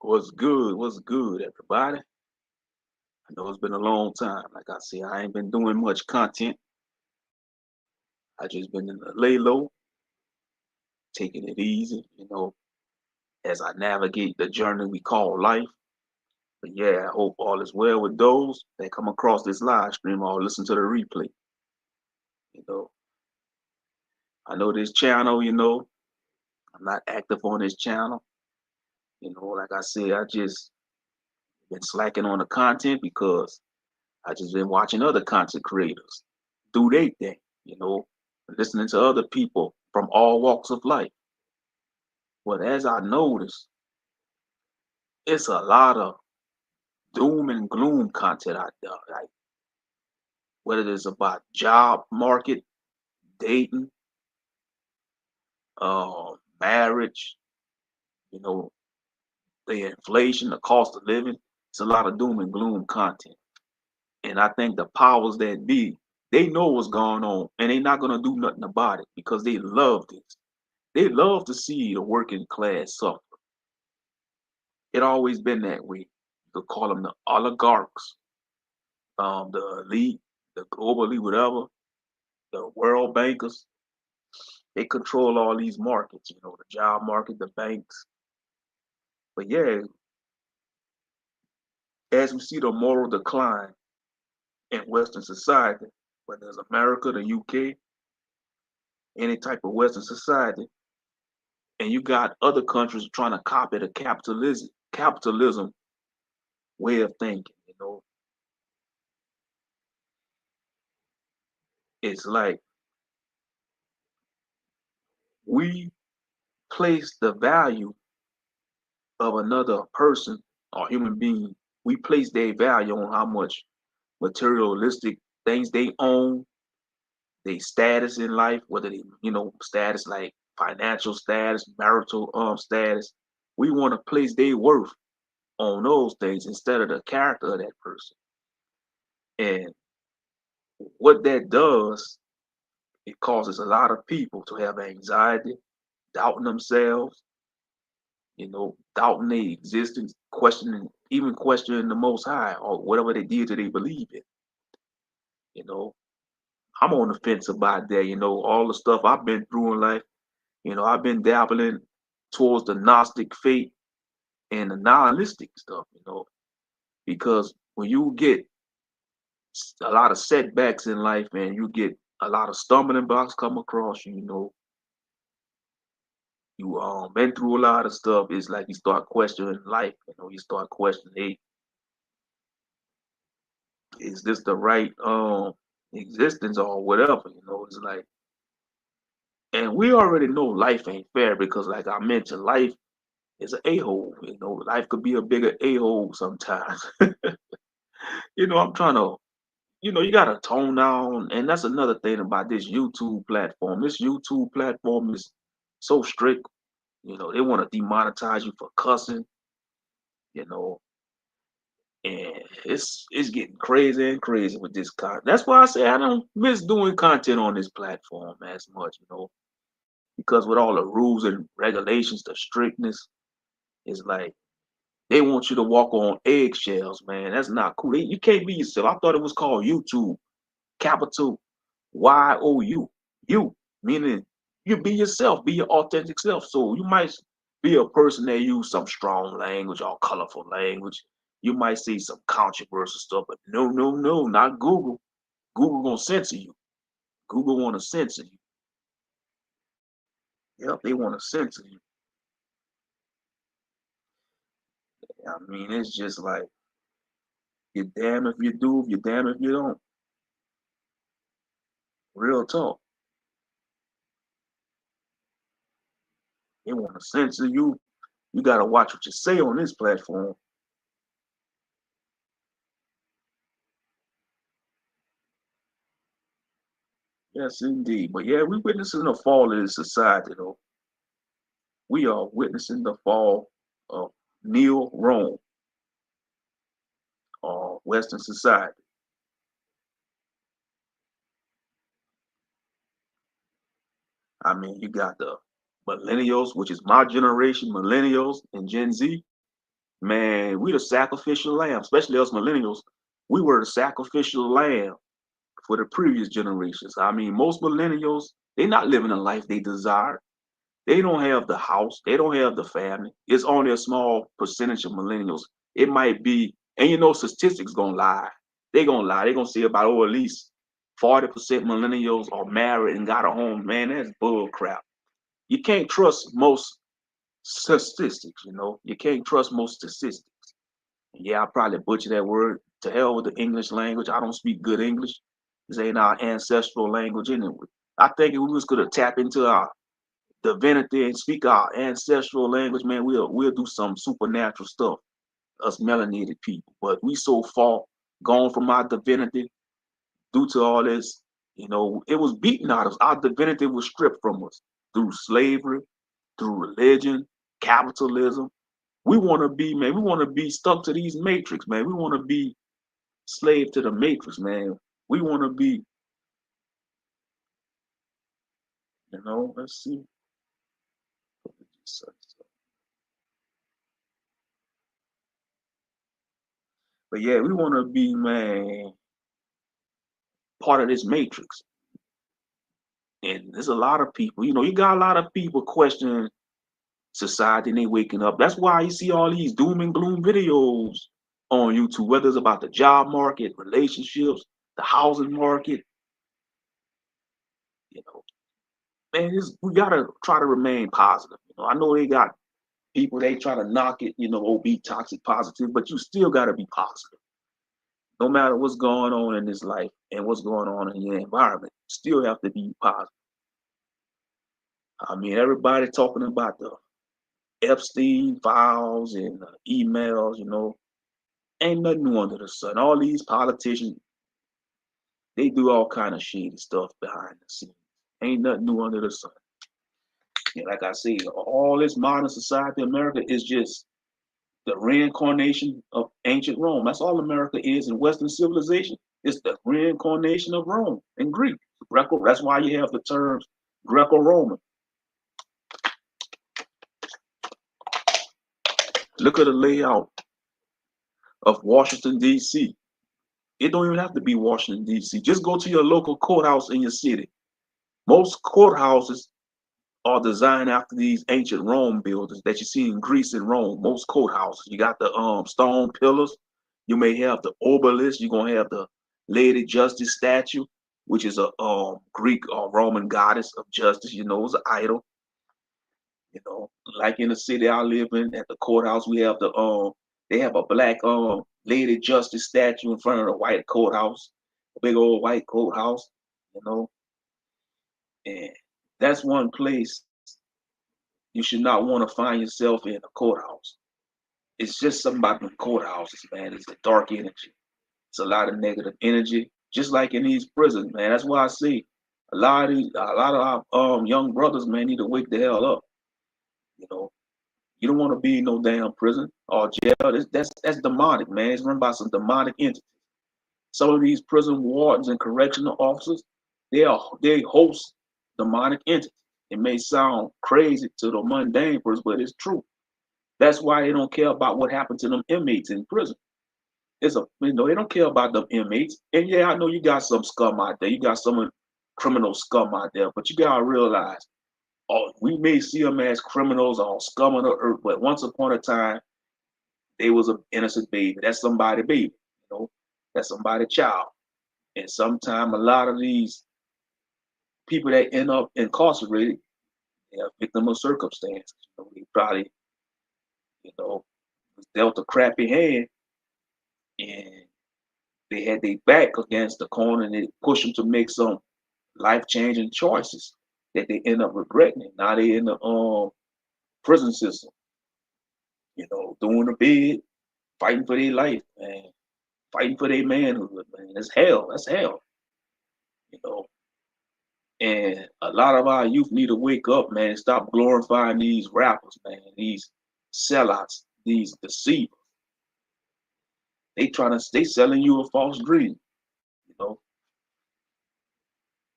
What's good? What's good, everybody? I know it's been a long time. Like I said, I ain't been doing much content. I just been in the lay low, taking it easy, as I navigate the journey we call life. But yeah, I hope all is well with those that come across this live stream or listen to the replay. You know, I know this channel, I'm not active on this channel. Like I said, I just been slacking on the content because I just been watching other content creators do their thing, you know, listening to other people from all walks of life. But as I noticed, it's a lot of doom and gloom content out there. Like whether it's about job market, dating, marriage, you know, the inflation, the cost of living. It's a lot of doom and gloom content. And I think the powers that be, they know what's going on and they're not gonna do nothing about it because they love this. They love to see the working class suffer. It always been that way. You could call them the oligarchs, the elite, the global elite, whatever, the world bankers. They control all these markets, the job market, the banks. But yeah, as we see the moral decline in Western society, whether it's America, the UK, any type of Western society, and you got other countries trying to copy the capitalism way of thinking. It's like we place the value of another person or human being, we place their value on how much materialistic things they own, their status in life, whether status like financial status, marital status. We want to place their worth on those things instead of the character of that person. And what that does, it causes a lot of people to have anxiety, doubting themselves, doubting their existence, even questioning the Most High or whatever they did that they believe in. You know, I'm on the fence about that. All the stuff I've been through in life. I've been dabbling towards the Gnostic faith and the nihilistic stuff. Because when you get a lot of setbacks in life, man, you get a lot of stumbling blocks come across you. You been through a lot of stuff. It's like you start questioning life. You start questioning, hey, is this the right existence or whatever? It's like, and we already know life ain't fair because, like I mentioned, life is an a-hole. Life could be a bigger a-hole sometimes. I'm trying to, you gotta tone down, and that's another thing about this YouTube platform. This YouTube platform is so strict. They want to demonetize you for cussing. You know, and it's getting crazy and crazy with this content. That's why I say I don't miss doing content on this platform as much. Because with all the rules and regulations, the strictness, it's like they want you to walk on eggshells, man. That's not cool. You can't be yourself. I thought it was called YouTube, capital YOU. You, meaning you be yourself, be your authentic self. So you might be a person that use some strong language or colorful language. You might say some controversial stuff, but no, no, no, not Google. Google gonna censor you. Google want to censor you. Yep, they want to censor you. I mean, it's just like you're damn if you do, you're damn if you don't. Real talk. They want to censor you. You gotta watch what you say on this platform. Yes, indeed. But yeah, we're witnessing the fall of this society, though. We are witnessing the fall of Neo Rome or Western society. I mean, you got the millennials, which is my generation, millennials and Gen Z. Man, we the sacrificial lamb, especially us millennials. We were the sacrificial lamb for the previous generations. I mean, most millennials, they're not living the life they desire. They don't have the house. They don't have the family. It's only a small percentage of millennials. It might be, and you know, statistics gonna lie. They gonna lie. They gonna say about at least 40% millennials are married and got a home. Man, that's bull crap. You can't trust most statistics. You know, you can't trust most statistics. Yeah, I probably butcher that word. To hell with the English language. I don't speak good English. This ain't our ancestral language anyway. I think if we was gonna tap into our divinity and speak our ancestral language, man, we'll do some supernatural stuff, us melanated people. But we so far gone from our divinity due to all this, you know, it was beaten out of us. Our divinity was stripped from us through slavery, through religion, capitalism. We want to be, man, we want to be stuck to these matrix, man. We want to be slave to the matrix, man. We want to be, you know, let's see. But yeah, we want to be, man, part of this matrix. And there's a lot of people, you know, you got a lot of people questioning society and they waking up. That's why you see all these doom and gloom videos on YouTube, whether it's about the job market, relationships, the housing market, you know. Man, we gotta try to remain positive. You know, I know they got people they try to knock it, you know, oh, be toxic positive, but you still gotta be positive. No matter what's going on in this life and what's going on in your environment, still have to be positive. I mean, everybody talking about the Epstein files and emails, you know, ain't nothing new under the sun. All these politicians, they do all kind of shady stuff behind the scenes. Ain't nothing new under the sun. And like I say, all this modern society, America is just the reincarnation of ancient Rome. That's all America is in Western civilization. It's the reincarnation of Rome and Greek. Greco. That's why you have the terms Greco-Roman. Look at the layout of Washington, D.C. It don't even have to be Washington, D.C. Just go to your local courthouse in your city. Most courthouses are designed after these ancient Rome buildings that you see in Greece and Rome. Most courthouses. You got the stone pillars. You may have the obelisk. You're gonna have the Lady Justice statue, which is a Greek or Roman goddess of justice. You know, it's an idol. You know, like in the city I live in, at the courthouse, we have they have a black Lady Justice statue in front of the white courthouse, a big old white courthouse. You know, and that's one place you should not want to find yourself in a courthouse. It's just something about the courthouses, man. It's a dark energy. It's a lot of negative energy, just like in these prisons, man. That's why I see a lot of our young brothers, man, need to wake the hell up. You know, you don't want to be in no damn prison or jail. That's demonic, man. It's run by some demonic entities. Some of these prison wardens and correctional officers, they host demonic entities. It may sound crazy to the mundane person, but it's true. That's why they don't care about what happened to them inmates in prison. They don't care about them inmates. And yeah, I know you got some scum out there. You got some criminal scum out there, but you gotta realize, oh, we may see them as criminals or scum on the earth, but once upon a time, they was an innocent baby. That's somebody baby, you know, that's somebody child. And sometimes a lot of these people that end up incarcerated, they are victim of circumstance. You know, they probably, you know, was dealt a crappy hand and they had their back against the corner and it pushed them to make some life changing choices that they end up regretting. Now they in the prison system, you know, doing the bid, fighting for their life, man, fighting for their manhood, man. That's hell. That's hell, you know. And a lot of our youth need to wake up, man, and stop glorifying these rappers, man, these sellouts, these deceivers. They selling you a false dream, you know.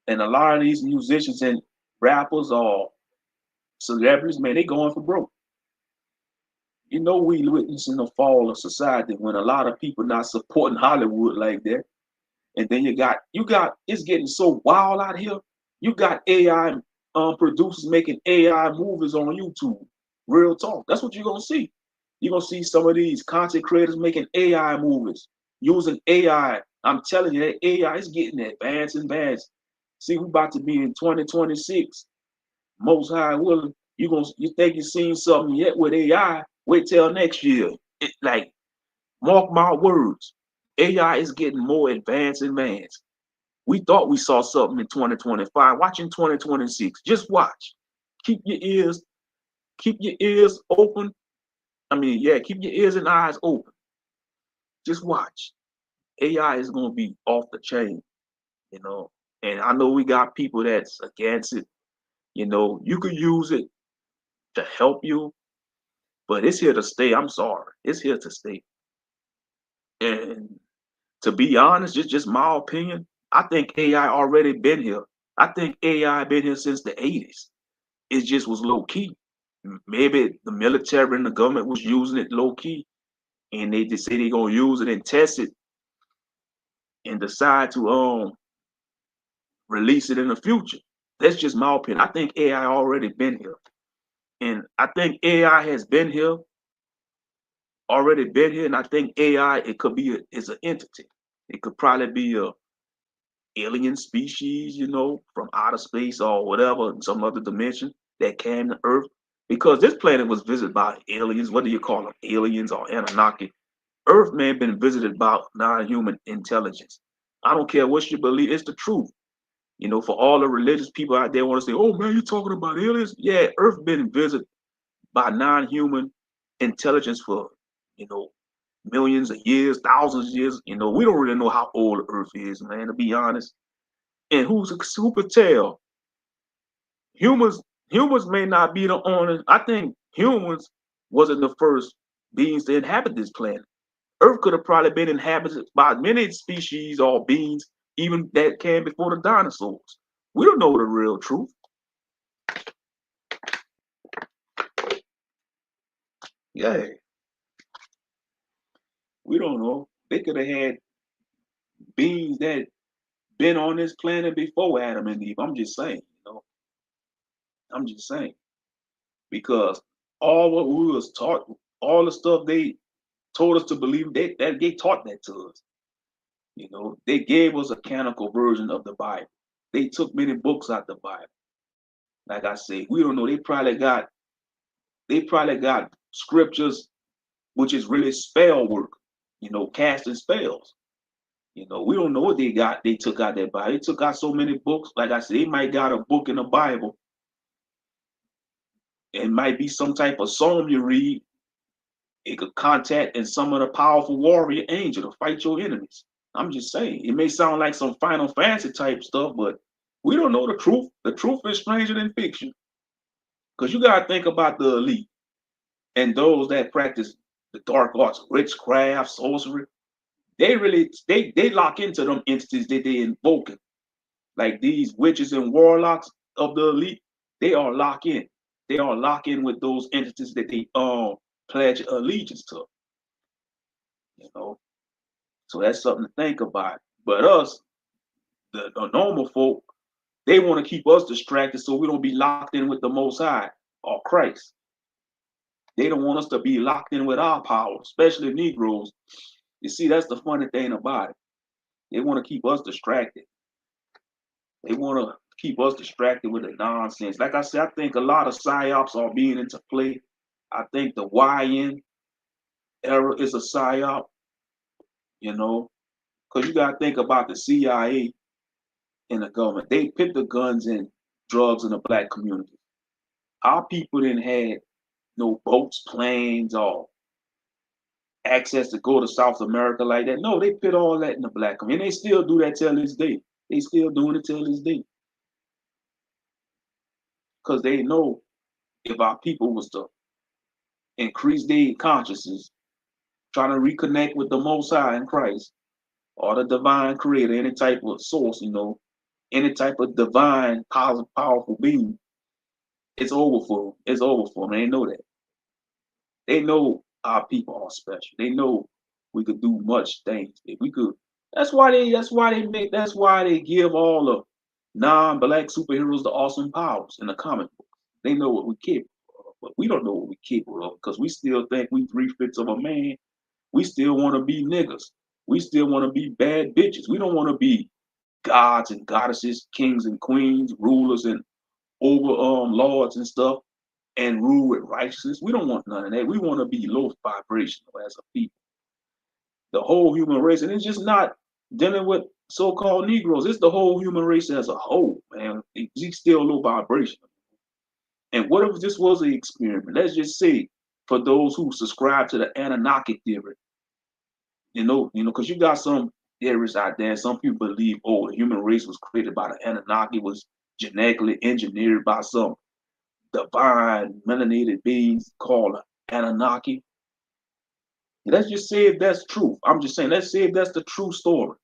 And a lot of these musicians and rappers or celebrities, man, they going for broke. You know, we witnessing the fall of society when a lot of people not supporting Hollywood like that. And then you got it's getting so wild out here. You got AI producers making AI movies on YouTube. Real talk. That's what you're gonna see. You're gonna see some of these content creators making AI movies using AI. I'm telling you, that AI is getting advanced and advanced. See, we about to be in 2026. Most high willing, you think you've seen something yet with AI? Wait till next year. Like, mark my words, AI is getting more advanced and advanced. We thought we saw something in 2025. Watch in 2026. Just watch. Keep your ears, keep your ears open. I mean, yeah, keep your ears and eyes open. Just watch. AI is gonna be off the chain, you know. And I know we got people that's against it. You know, you could use it to help you, but it's here to stay. I'm sorry. It's here to stay. And to be honest, just my opinion, I think AI already been here. I think AI been here since the 80s. It just was low key. Maybe the military and the government was using it low key, and they just say they're gonna use it and test it and decide to release it in the future. That's just my opinion. I think AI already been here. And I think AI has been here, already been here, and I think AI it could be is an entity. It could probably be a alien species, you know, from outer space or whatever, some other dimension that came to Earth. Because this planet was visited by aliens. What do you call them? Aliens or Anunnaki. Earth may have been visited by non-human intelligence. I don't care what you believe, it's the truth. You know, for all the religious people out there want to say, oh man, you're talking about aliens? Yeah, Earth been visited by non-human intelligence for, you know, millions of years, thousands of years. You know, we don't really know how old Earth is, man, to be honest. And who could tell? Humans humans may not be the only. I think humans wasn't the first beings to inhabit this planet. Earth could have probably been inhabited by many species or beings, even that came before the dinosaurs. We don't know the real truth. Yeah, we don't know. They could have had beings that been on this planet before Adam and Eve. I'm just saying, you know. I'm just saying because all what we was taught, all the stuff they told us to believe, they taught that to us. You know, they gave us a canonical version of the Bible. They took many books out the Bible. Like I say, we don't know. They probably got scriptures which is really spell work. You know, casting spells. You know, we don't know what they got. They took out that Bible. They took out so many books. Like I said, they might got a book in the Bible. It might be some type of psalm you read. It could contact and summon a powerful warrior angel to fight your enemies. I'm just saying, it may sound like some Final Fantasy type stuff, but we don't know the truth. The truth is stranger than fiction. Because you gotta think about the elite and those that practice the dark arts, witchcraft, sorcery. They really they lock into them entities that they invoking. Like these witches and warlocks of the elite, they are locked in. They are locked in with those entities that they pledge allegiance to. You know, so that's something to think about. But us, the normal folk, they want to keep us distracted so we don't be locked in with the Most High or Christ. They don't want us to be locked in with our power, especially Negroes. You see, that's the funny thing about it. They want to keep us distracted. They want to keep us distracted with the nonsense. Like I said, I think a lot of psyops are being into play. I think the YN era is a psyop, you know, because you got to think about the CIA and the government. They put the guns and drugs in the black community. Our people didn't have no boats, planes, or access to go to South America like that. No, they put all that in the black community. And they still do that till this day. They still doing it till this day. Because they know if our people was to increase their consciousness, trying to reconnect with the Most High in Christ or the divine creator, any type of source, you know, any type of divine, powerful being, it's over for them. It's over for them. They know that. They know our people are special. They know we could do much things. If we could, that's why they give all the non-black superheroes the awesome powers in the comic book. They know what we're capable of, but we don't know what we're capable of because we still think we three-fifths of a man. We still want to be niggas. We still want to be bad bitches. We don't want to be gods and goddesses, kings and queens, rulers and over lords and stuff, and rule with righteousness. We don't want none of that. We want to be low vibrational as a people. The whole human race, and it's just not dealing with so-called Negroes. It's the whole human race as a whole, man. It's still low vibrational. And what if this was an experiment? Let's just say for those who subscribe to the Anunnaki theory, because you got some theorists out there. Some people believe, oh, the human race was created by the Anunnaki, was genetically engineered by some divine melanated beings called Anunnaki. Let's just say if that's true. I'm just saying, let's say if that's the true story.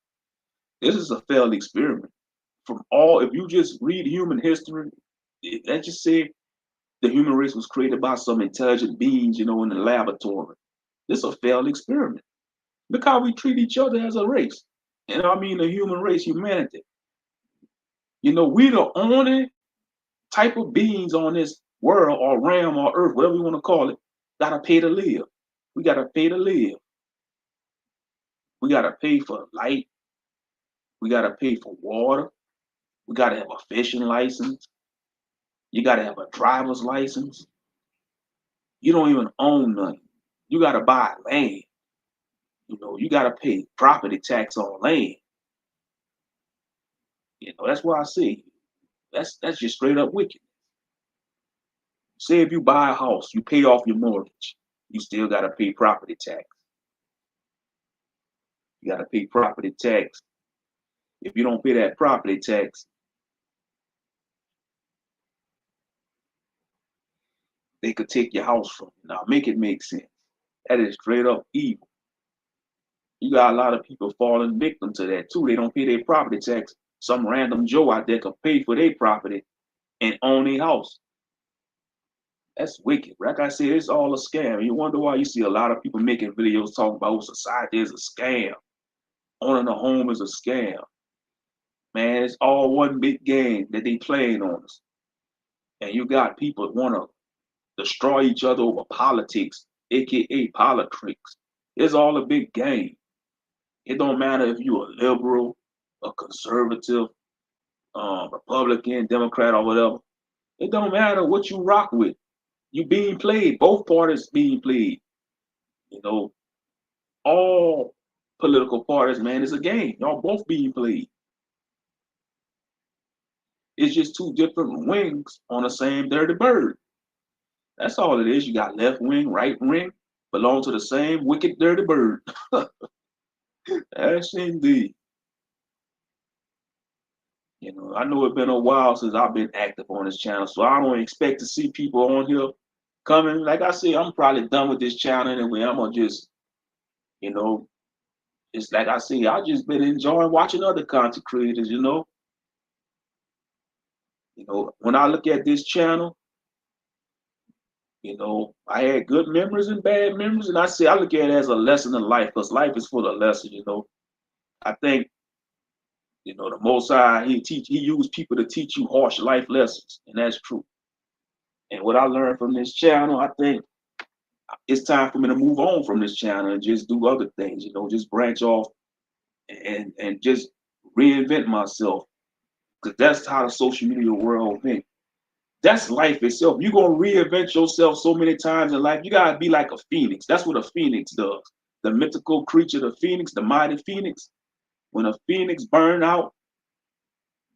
This is a failed experiment. If you just read human history, let's just say the human race was created by some intelligent beings, in the laboratory. This is a failed experiment. Look how we treat each other as a race. And I mean the human race, humanity. We the only type of beings on this world or realm or earth, whatever you want to call it, gotta pay to live. We gotta pay to live. We gotta pay for light. We gotta pay for water. We gotta have a fishing license. You gotta have a driver's license. You don't even own nothing. You gotta buy land. You gotta pay property tax on land. That's why I say that's just straight up wicked. Say if you buy a house, you pay off your mortgage, you still gotta pay property tax. You gotta pay property tax. If you don't pay that property tax, they could take your house from you. Now make it make sense. That is straight up evil. You got a lot of people falling victim to that too. They don't pay their property tax. Some random Joe out there could pay for their property and own their house. That's wicked. Like I said, it's all a scam. You wonder why you see a lot of people making videos talking about society is a scam. Owning a home is a scam. Man, it's all one big game that they playing on us. And you got people that want to destroy each other over politics, aka politics. It's all a big game. It don't matter if you're a liberal, a conservative, Republican, Democrat, or whatever. It don't matter what you rock with. You being played. Both parties being played. All political parties, man, it's a game. Y'all both being played. It's just two different wings on the same dirty bird. That's all it is. You got left wing, right wing, belong to the same wicked dirty bird. That's indeed. I know it's been a while since I've been active on this channel, so I don't expect to see people on here coming. Like I said, I'm probably done with this channel anyway. I'm gonna just, it's like I say, I just been enjoying watching other content creators. When I look at this channel, I had good memories and bad memories, and I look at it as a lesson in life because life is full of lessons. I think the Most High, he used people to teach you harsh life lessons, and that's true. And what I learned from this channel, I think it's time for me to move on from this channel and just do other things. Just branch off and just reinvent myself, because that's how the social media world thinks. That's life itself. You're gonna reinvent yourself so many times in life. You gotta be like a phoenix. That's what a phoenix does. The mythical creature, the phoenix, the mighty phoenix. When a phoenix burn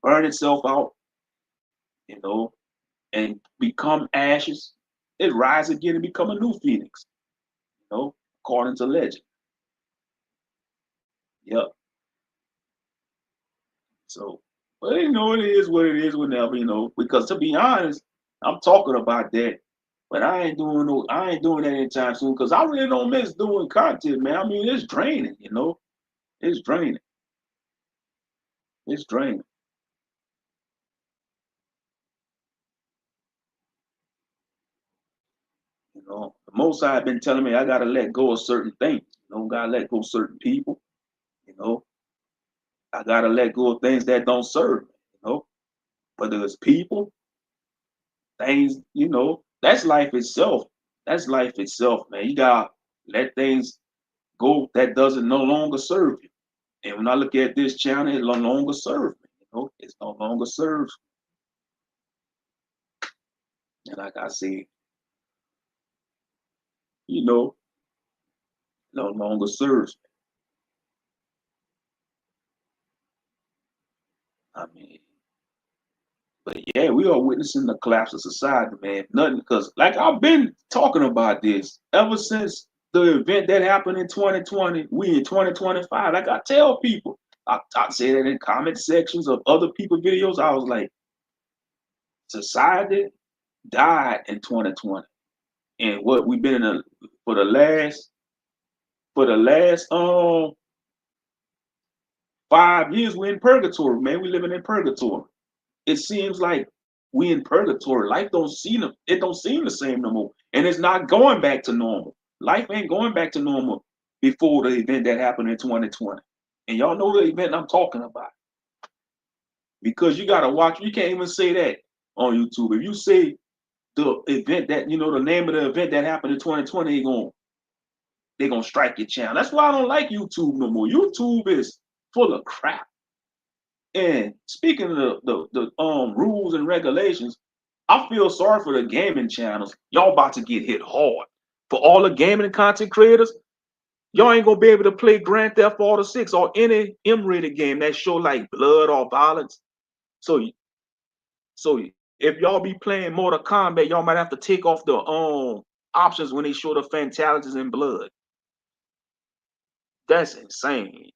itself out, and become ashes, it rise again and become a new phoenix. According to legend. Yep. So, but it is what it is whenever, because to be honest, I'm talking about that. But I ain't doing that anytime soon because I really don't miss doing content, man. I mean, it's draining, It's draining. It's draining. The most Most High been telling me I gotta let go of certain things. You know, gotta let go of certain people. You know, I gotta let go of things that don't serve me. You know, whether it's people, things. You know, that's life itself. That's life itself, man. You gotta let things go that doesn't no longer serve you. And when I look at this channel, it no longer serves me. You know, it no longer serves. And like I say, you know, no longer serves me. I mean, but yeah, we are witnessing the collapse of society, man. Nothing, because like I've been talking about this ever since the event that happened in 2020. We in 2025. Like I tell people, I say that in comment sections of other people videos. I was like, society died in 2020, and what we've been in for the last 5 years, we're in purgatory, man. We living in purgatory. It seems like we in purgatory. Life don't seem the same no more. And it's not going back to normal. Life ain't going back to normal before the event that happened in 2020. And y'all know the event I'm talking about. Because you gotta watch, you can't even say that on YouTube. If you say the event that, you know, the name of the event that happened in 2020, they're gonna strike your channel. That's why I don't like YouTube no more. YouTube is full of crap. And speaking of the rules and regulations, I feel sorry for the gaming channels. Y'all about to get hit hard. For all the gaming content creators, y'all ain't gonna be able to play Grand Theft Auto 6 or any M-rated game that show like blood or violence. So, so if y'all be playing Mortal Kombat, y'all might have to take off the options when they show the fatalities and blood. That's insane.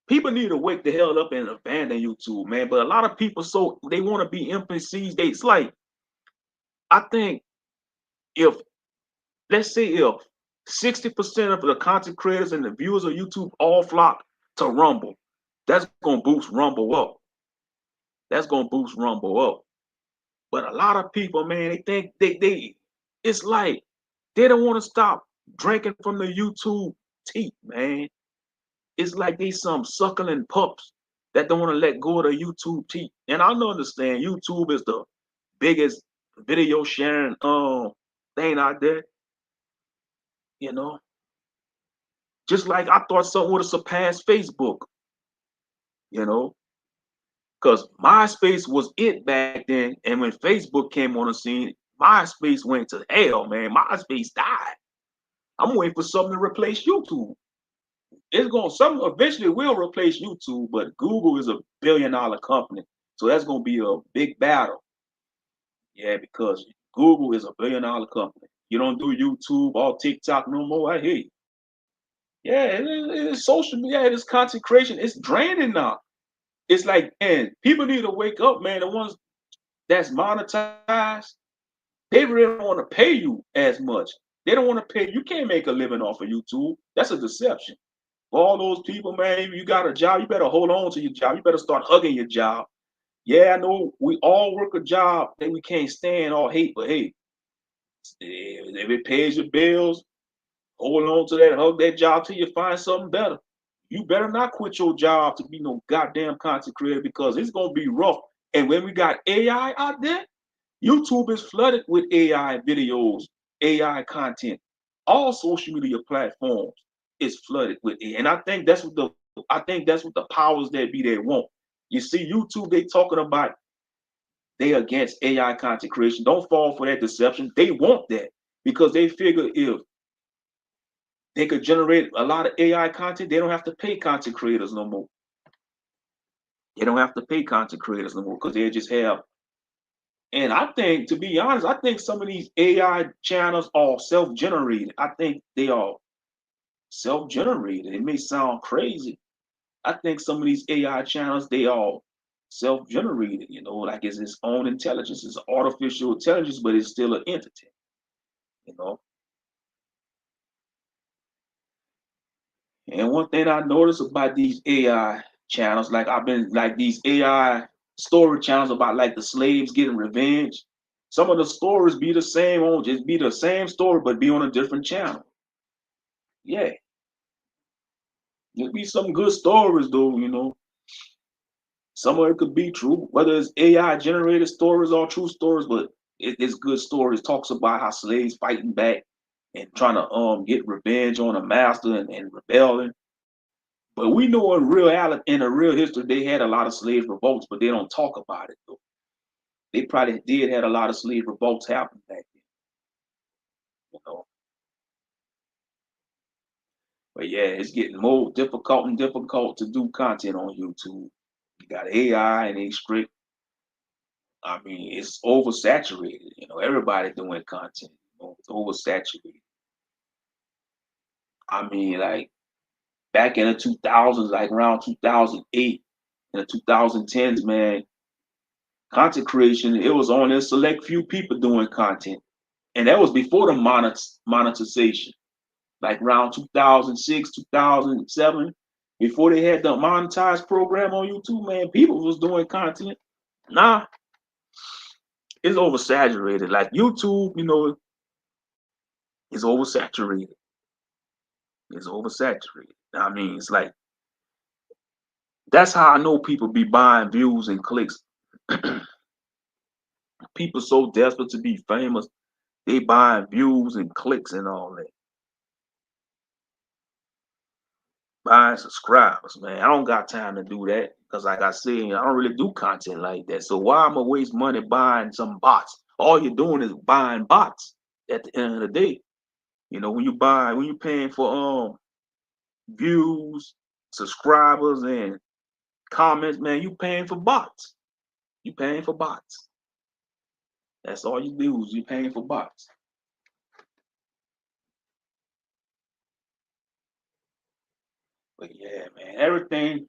People need to wake the hell up and abandon YouTube, man. But a lot of people, so they want to be NPCs. It's like, I think if, let's say if 60% of the content creators and the viewers of YouTube all flock to Rumble, that's gonna boost Rumble up. That's gonna boost Rumble up. But a lot of people, man, they think it's like they don't want to stop drinking from the YouTube teat, man. It's like they some suckling pups that don't want to let go of the YouTube teat. And I don't understand, YouTube is the biggest video sharing thing out there, you know. Just like I thought something would have surpassed Facebook, you know, because MySpace was it back then. And when Facebook came on the scene, MySpace went to hell, man. MySpace died. I'm waiting for something to replace YouTube. It's going something eventually will replace YouTube, but Google is a billion-dollar company. So that's gonna be a big battle. Yeah, because Google is a billion-dollar company. You don't do YouTube or TikTok no more. I hear you. Yeah, it's social media, it's content creation, it's draining now. It's like, man, people need to wake up, man. The ones that's monetized, they really don't want to pay you as much. They don't want to pay. You can't make a living off of YouTube. That's a deception. For all those people, man, you got a job, you better hold on to your job. You better start hugging your job. Yeah, I know we all work a job that we can't stand or hate, but hey, if it pays your bills, hold on to that, hug that job till you find something better. You better not quit your job to be no goddamn content creator because it's gonna be rough. And when we got AI out there, YouTube is flooded with AI videos, AI content. All social media platforms is flooded with AI. And I think that's what the powers that be they want. You see, YouTube, they talking about they against AI content creation. Don't fall for that deception. They want that because they figure if they could generate a lot of AI content, they don't have to pay content creators no more. They don't have to pay content creators no more because they just have. And I think, to be honest, I think some of these AI channels are self-generated. I think they are self-generated. It may sound crazy. I think some of these AI channels, they are self-generated, you know, like it's its own intelligence. It's artificial intelligence, but it's still an entity, you know. And one thing I noticed about these AI channels, like I've been like these AI story channels about like the slaves getting revenge. Some of the stories be the same on just be the same story, but be on a different channel. Yeah, there be some good stories though, you know. Some of it could be true, whether it's AI generated stories or true stories, but it's good stories. Talks about how slaves fighting back and trying to get revenge on a master and rebelling. But we know in a real history they had a lot of slave revolts, but they don't talk about it though. They probably did had a lot of slave revolts happen back then, you know. But yeah, it's getting more difficult and difficult to do content on YouTube. You got AI and they strict. I mean, it's oversaturated. You know, everybody doing content. You know, it's oversaturated. I mean, like back in the 2000s, like around 2008, in the 2010s, man, content creation, it was only a select few people doing content. And that was before the monetization, like around 2006, 2007, before they had the monetized program on YouTube, man, people was doing content. Nah, it's oversaturated. Like YouTube, you know, is oversaturated. It's oversaturated. I mean, it's like that's how I know people be buying views and clicks. People so desperate to be famous, they buying views and clicks and all that. Buying subscribers, man. I don't got time to do that because, like I said, I don't really do content like that. So why am I waste money buying some bots? All you're doing is buying bots at the end of the day. You know, when you're paying for views, subscribers, and comments, man, you paying for bots. You paying for bots. That's all you do is you paying for bots. But yeah, man, everything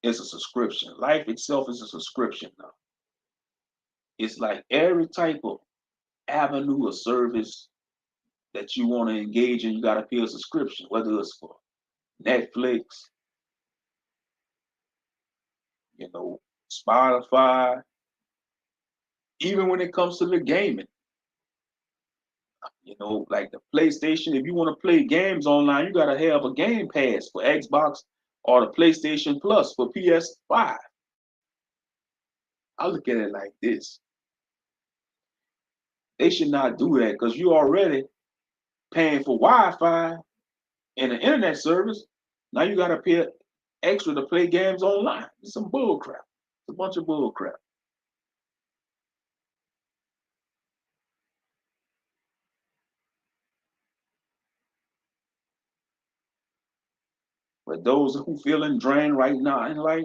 is a subscription. Life itself is a subscription now. It's like every type of avenue or service that you want to engage in, you got to pay a subscription, whether it's for Netflix, you know, Spotify, even when it comes to the gaming. You know, like the PlayStation, if you want to play games online, you got to have a Game Pass for Xbox or the PlayStation Plus for PS5. I look at it like this. They should not do that because you already paying for Wi-Fi and an internet service. Now you got to pay extra to play games online. It's some bull crap. It's a bunch of bull crap. But those who feeling drained right now in life,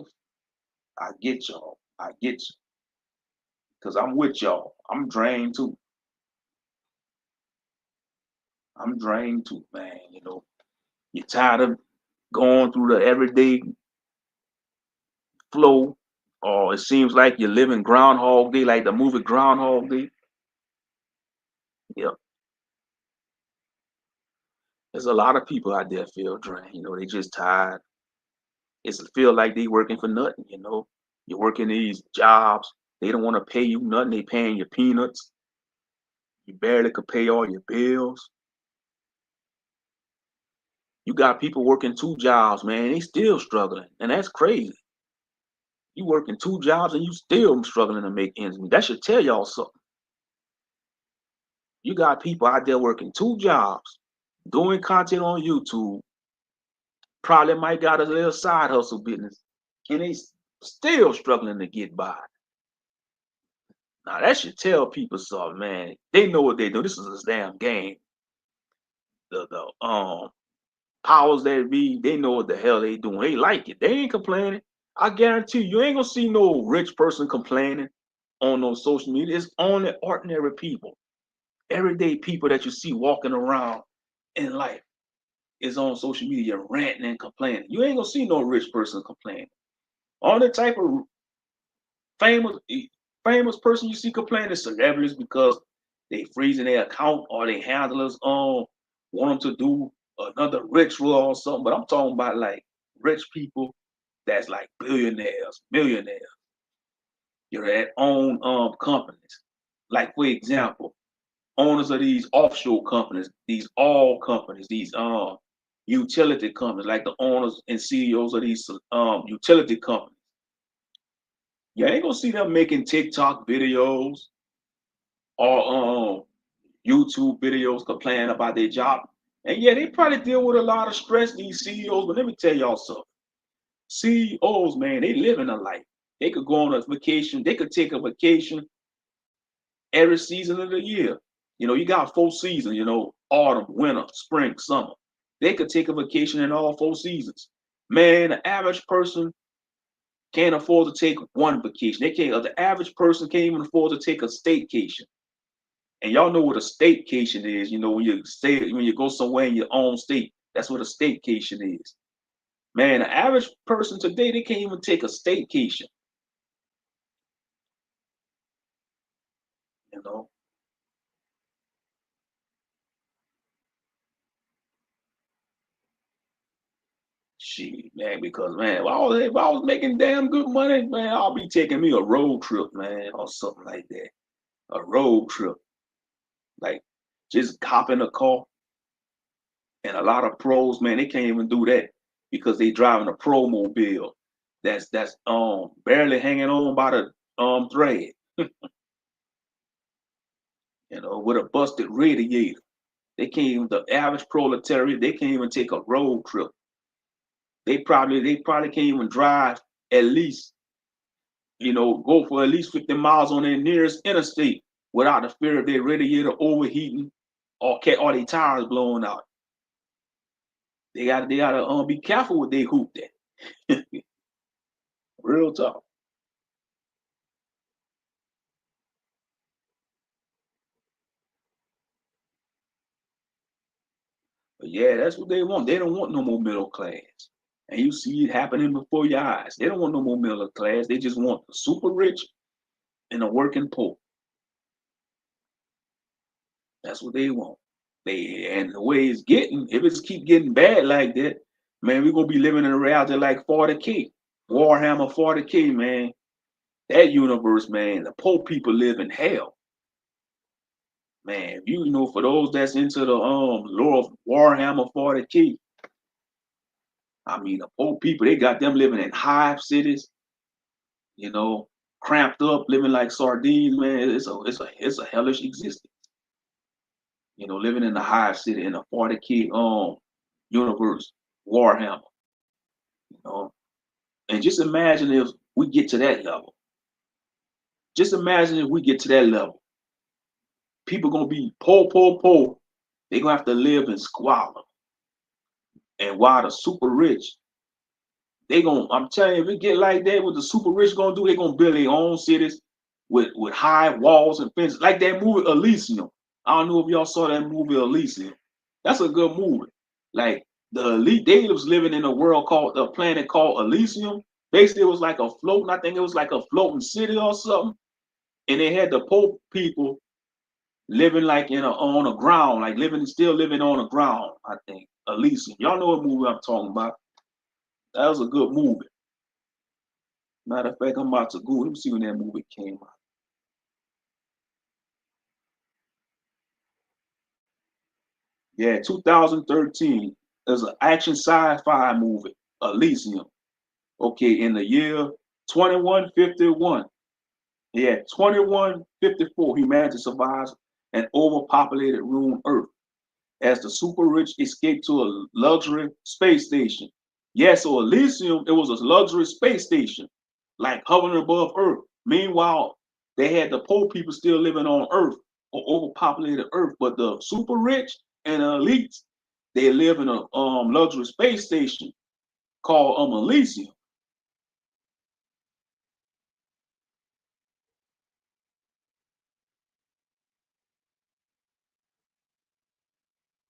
I get y'all. I get you. Because I'm with y'all. I'm drained too. I'm drained too, man. You know, you're tired of going through the everyday flow, or it seems like you're living Groundhog Day, like the movie Groundhog Day. Yeah, there's a lot of people out there feel drained. You know, they just tired. It's feel like they working for nothing. You know, you're working these jobs. They don't want to pay you nothing. They paying you peanuts. You barely could pay all your bills. You got people working two jobs, man. They still struggling, and that's crazy. You working two jobs and you still struggling to make ends meet. That should tell y'all something. You got people out there working two jobs, doing content on YouTube, probably might got a little side hustle business, and they still struggling to get by. Now that should tell people something, man. They know what they do. This is a damn game. The powers that be, they know what the hell they doing. They like it. They ain't complaining. I guarantee you ain't gonna see no rich person complaining on no social media. It's only ordinary people, everyday people that you see walking around in life is on social media ranting and complaining. You ain't gonna see no rich person complaining. Only type of famous famous person you see complaining is celebrities because they freezing their account or they handlers want them to do another ritual or something. But I'm talking about like rich people that's like billionaires, millionaires, you know, that own companies. Like for example, owners of these offshore companies, these oil companies, these utility companies, like the owners and CEOs of these utility companies. You ain't gonna see them making TikTok videos or YouTube videos complaining about their job. And yeah, they probably deal with a lot of stress, these CEOs, but let me tell y'all something. CEOs, man, they live in a life. They could go on a vacation, they could take a vacation every season of the year. You got 4 seasons, autumn, winter, spring, summer. They could take a vacation in all 4 seasons. Man, the average person can't afford to take one vacation. They can't. The average person can't even afford to take a staycation. And y'all know what a staycation is. When you go somewhere in your own state, that's what a staycation is. Man, the average person today, they can't even take a staycation. You know, shit, man. Because man, if I was making damn good money, man, I'll be taking me a road trip, man, or something like that. A road trip, like just hop in a car. And a lot of pros, man, they can't even do that because they driving a pro mobile that's barely hanging on by the thread, with a busted radiator. The average proletariat, they can't even take a road trip. They probably can't even drive at least, go for at least 50 miles on their nearest interstate without the fear of their radiator overheating or their tires blowing out. They gotta be careful what they hoop that. Real talk. But yeah, that's what they want. They don't want no more middle class. And you see it happening before your eyes. They don't want no more middle class. They just want the super rich and the working poor. That's what they want. And the way it's getting, if it's keep getting bad like that, man, we're gonna be living in a reality like 40K. Warhammer 40K, man. That universe, man, the poor people live in hell. Man, for those that's into the lore of Warhammer 40K, I mean the poor people, they got them living in hive cities, you know, cramped up, living like sardines, man. It's a hellish existence. Living in the hive city in a 40K universe, Warhammer, you know. And just imagine if we get to that level. Just imagine if we get to that level. People gonna be poor, poor, poor. They're gonna have to live in squalor. And while the super rich, I'm telling you, if it get like that, what the super rich gonna do, they're gonna build their own cities with high walls and fences, like that movie Elysium. I don't know if y'all saw that movie Elysium. That's a good movie. Like the elite, they was living in a planet called Elysium. Basically, it was like a floating. I think it was like a floating city or something. And they had the poor people living like on the ground, like still living on the ground. I think Elysium. Y'all know what movie I'm talking about. That was a good movie. Matter of fact, I'm about to go. Let me see when that movie came out. Yeah, 2013. There's an action sci-fi movie, Elysium. Okay, in the year 2151. Yeah, 2154, humanity survives an overpopulated ruined Earth as the super rich escape to a luxury space station. Yeah, so Elysium, it was a luxury space station, like hovering above Earth. Meanwhile, they had the poor people still living on Earth or overpopulated Earth, but the super rich and the elites, they live in a luxury space station called Elysium.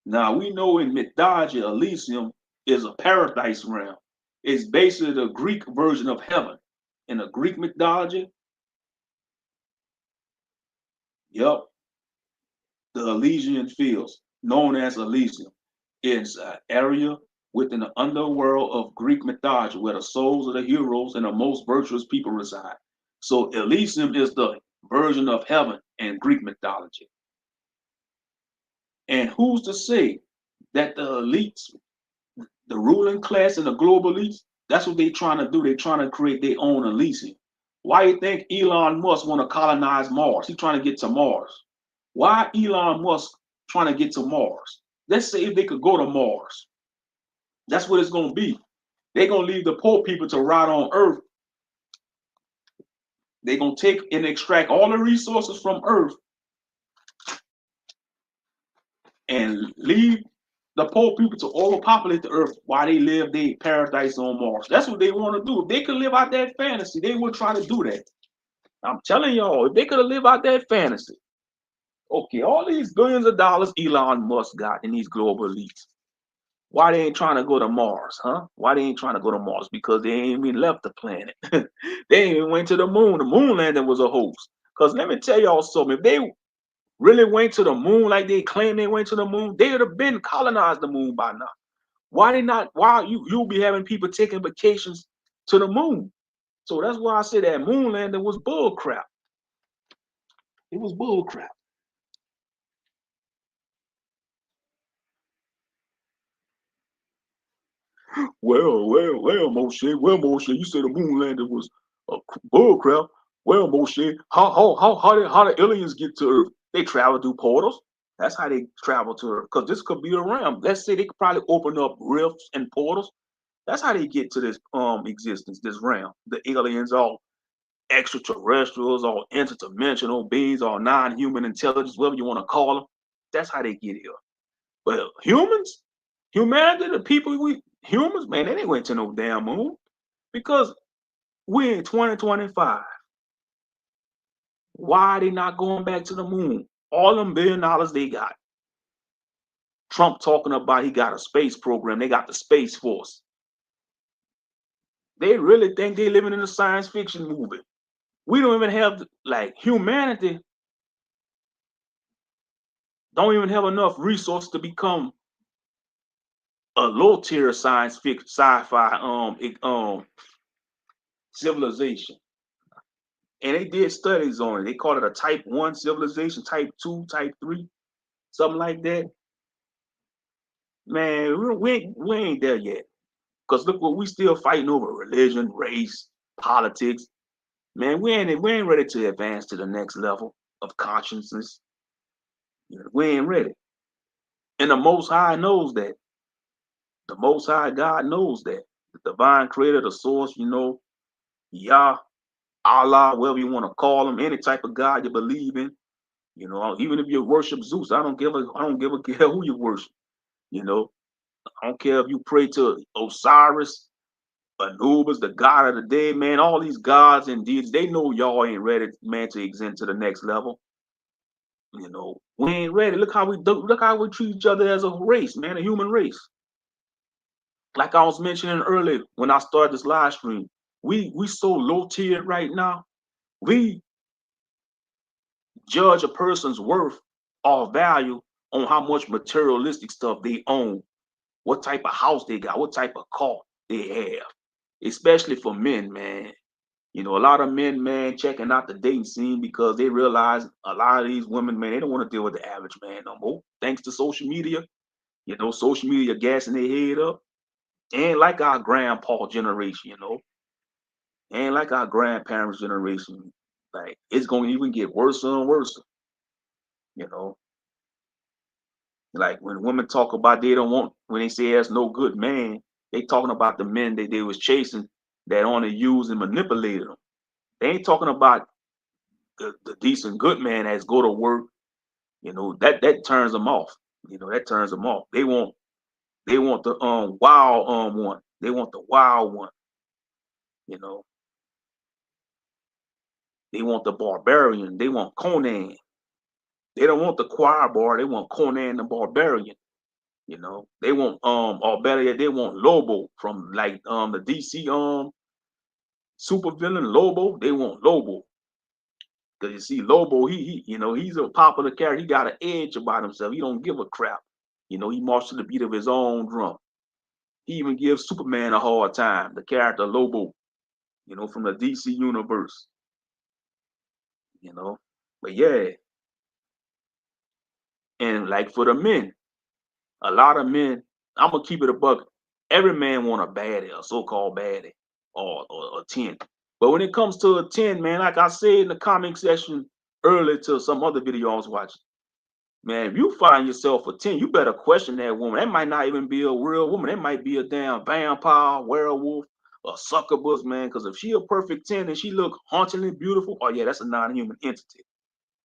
Now we know in mythology, Elysium is a paradise realm. It's basically the Greek version of heaven. In the Greek mythology, yep, the Elysian Fields, known as Elysium, is an area within the underworld of Greek mythology where the souls of the heroes and the most virtuous people reside. So Elysium is the version of heaven in Greek mythology. And who's to say that the elites, the ruling class and the global elites, that's what they're trying to do. They're trying to create their own Elysium. Why do you think Elon Musk want to colonize Mars? He's trying to get to Mars. Why Elon Musk trying to get to Mars? Let's say if they could go to Mars. That's what it's going to be. They're going to leave the poor people to rot on Earth. They're going to take and extract all the resources from Earth and leave the poor people to overpopulate the Earth while they live their paradise on Mars. That's what they want to do. If they could live out that fantasy, they would try to do that. I'm telling y'all, if they could live out that fantasy, okay, all these billions of dollars Elon Musk got in these global elites, why they ain't trying to go to Mars, huh? Why they ain't trying to go to Mars? Because they ain't even left the planet. They ain't even went to the moon. The moon landing was a hoax. Because let me tell y'all something. If they really went to the moon like they claim they went to the moon, they would have been colonized the moon by now. Why they not? Why you'll be having people taking vacations to the moon? So that's why I said that moon landing was bull crap. It was bull crap. Moshe, you said the moon landing was bull crap. Well, Moshe, how did aliens get to Earth? They travel through portals. That's how they travel to Earth. Because this could be a realm. Let's say they could probably open up rifts and portals. That's how they get to this existence, this realm. The aliens, all extraterrestrials, all interdimensional beings, all non-human intelligence, whatever you want to call them. That's how they get here. But humans, humanity, the people humans, man, they ain't went to no damn moon because we're in 2025. Why are they not going back to the moon? All them $1 billion they got. Trump talking about he got a space program. They got the Space Force. They really think they living in a science fiction movie. We don't even have, like, humanity don't even have enough resources to become a low tier science fiction sci-fi civilization. And they did studies on it. They call it a type 1 civilization, type 2, type 3, something like that. Man, we ain't there yet. Because look what we still fighting over: religion, race, politics. Man, we ain't ready to advance to the next level of consciousness. We ain't ready. And the Most High knows that. The Most High God knows that. The divine creator, the source, Yah, Allah, whatever you want to call him, any type of God you believe in, even if you worship Zeus, I don't give a care who you worship. I don't care if you pray to Osiris, Anubis, the god of the dead, man. All these gods and deities, they know y'all ain't ready, man, to ascend to the next level. We ain't ready. Look how we treat each other as a race, man, a human race. Like I was mentioning earlier when I started this live stream, we so low tiered right now. We judge a person's worth or value on how much materialistic stuff they own, what type of house they got, what type of car they have, especially for men, man. A lot of men, man, checking out the dating scene because they realize a lot of these women, man, they don't want to deal with the average man no more. Thanks to social media, social media gassing their head up. Ain't like our grandpa generation, ain't like our grandparents' generation. Like, it's going to even get worse and worse, you know. Like when women talk about they don't want, when they say there's no good man, they talking about the men that they was chasing that only used and manipulated them. They ain't talking about the decent good man that's go to work. That turns them off. That turns them off. They want the wild one. They want the wild one. You know, they want the barbarian. They want Conan. They don't want the choir boy. They want Conan the barbarian. They want or better yet, they want Lobo from like the DC super villain Lobo. They want Lobo. Because you see, Lobo, he's a popular character. He got an edge about himself. He don't give a crap. He marches to the beat of his own drum. He even gives Superman a hard time. The character Lobo, from the DC universe. you know. But yeah, and like for the men, a lot of men, I'm gonna keep it a buck. Every man want a baddie, a so-called baddie, or a 10. But when it comes to a 10, man, like I said in the comment section earlier to some other video I was watching, man, if you find yourself a 10, you better question that woman. That might not even be a real woman. That might be a damn vampire, werewolf, a succubus, man. Because if she a perfect 10 and she look hauntingly beautiful, oh yeah, that's a non-human entity.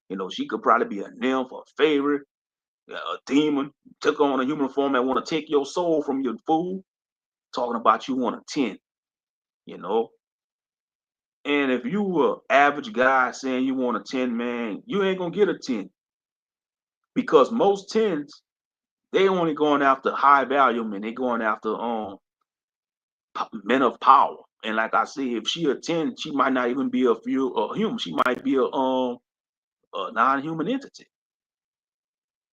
You know, she could probably be a nymph, a favorite, a demon, took on a human form that want to take your soul from your food. Talking about you want a 10, you know. And if you a average guy saying you want a 10, man, you ain't gonna get a 10. Because most 10s, they only going after high value men. They going after men of power. And like I said, if she a 10, she might not even be a human. She might be a non-human entity.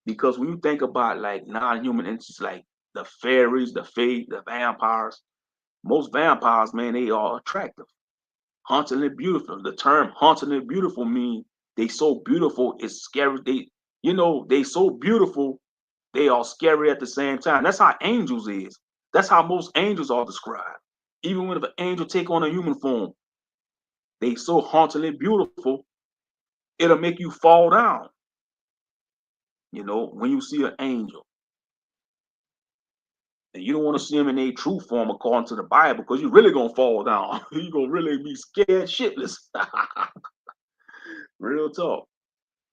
Because when you think about like non-human entities like the fairies, the fae, the vampires, most vampires, man, they are attractive, hauntingly beautiful. The term hauntingly beautiful means they so beautiful it's scary. They so beautiful they are scary at the same time. That's how angels is. That's how most angels are described. Even when an angel take on a human form, they so hauntingly beautiful, it'll make you fall down. When you see an angel, and you don't want to see them in a true form according to the Bible, because you're really gonna fall down. You're gonna really be scared shitless. Real talk.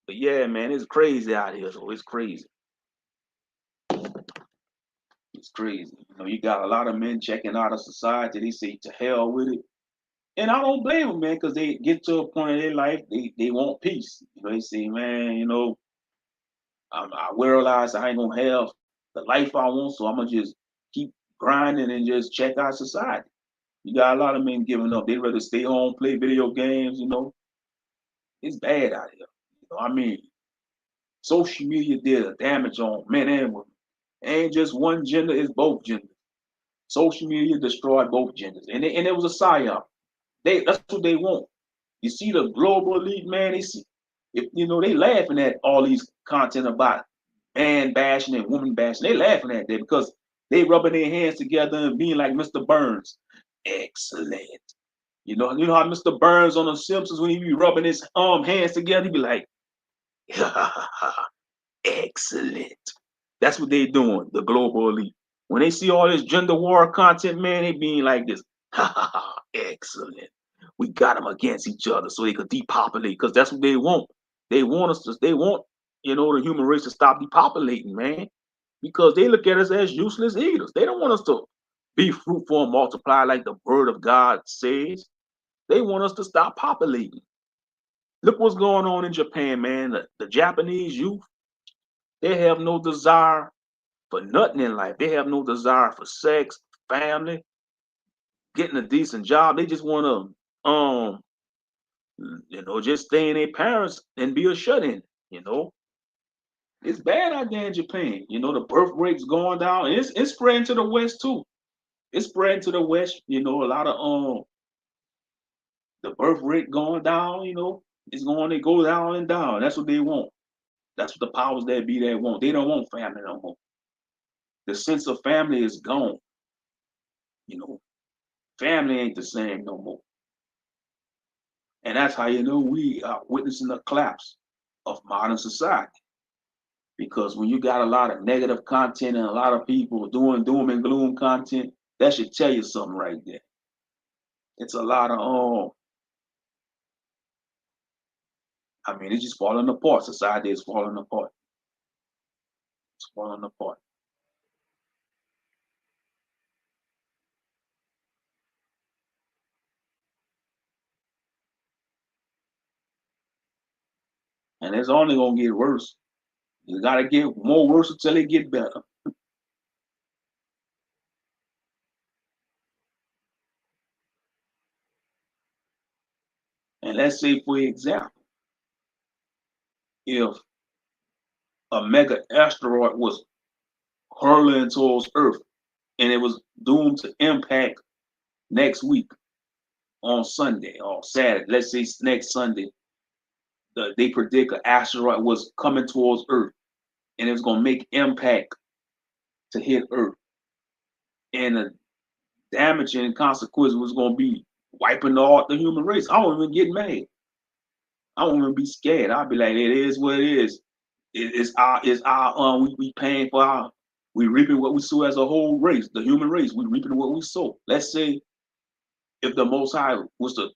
But yeah, man, it's crazy out here. So it's crazy. It's crazy. You got a lot of men checking out of society. They say to hell with it. And I don't blame them, man, because they get to a point in their life, they want peace. They say, man, I realize I ain't gonna have the life I want, so I'm gonna just keep grinding and just check out society. You got a lot of men giving up. They rather stay home, play video games. It's bad out here. I mean, social media did a damage on men and women. It ain't just one gender, it's both genders. Social media destroyed both genders. And it was a psyop. That's what they want. You see the global elite, man, they laughing at all these content about man bashing and woman bashing. They laughing at that because they rubbing their hands together and being like Mr. Burns. Excellent. You know how Mr. Burns on The Simpsons, when he be rubbing his hands together, he be like, excellent. That's what they doing, the global elite. When they see all this gender war content, man, they being like this, excellent. We got them against each other so they could depopulate, because that's what they want. They want the human race to stop depopulating, man, because they look at us as useless eaters. They don't want us to be fruitful and multiply like the word of God says. They want us to stop populating. Look what's going on in Japan, man. The Japanese youth, they have no desire for nothing in life. They have no desire for sex, family, getting a decent job. They just want to, just stay in their parents and be a shut-in. You know, it's bad out there in Japan. The birth rate's going down. It's spreading to the West too. It's spreading to the West. A lot of the birth rate going down. It's going to go down and down. That's what they want. That's what the powers that be that want. They don't want family no more. The sense of family is gone. You know, family ain't the same no more. And that's how we are witnessing the collapse of modern society. Because when you got a lot of negative content and a lot of people doing doom and gloom content, that should tell you something right there. It's a lot of it's just falling apart. Society is falling apart. It's falling apart. And it's only gonna get worse. You gotta get more worse until it get better. And let's say, for example, if a mega asteroid was hurling towards Earth and it was doomed to impact next week on Sunday or Saturday, let's say next Sunday, they predict an asteroid was coming towards Earth, and it was gonna make impact to hit Earth, and the damaging consequence was gonna be wiping out the human race. I won't even get mad. I won't even be scared. I'll be like, it is what it is. It's our we paying for our, we reaping what we sow as a whole race, the human race. We reaping what we sow. Let's say if the Most High was to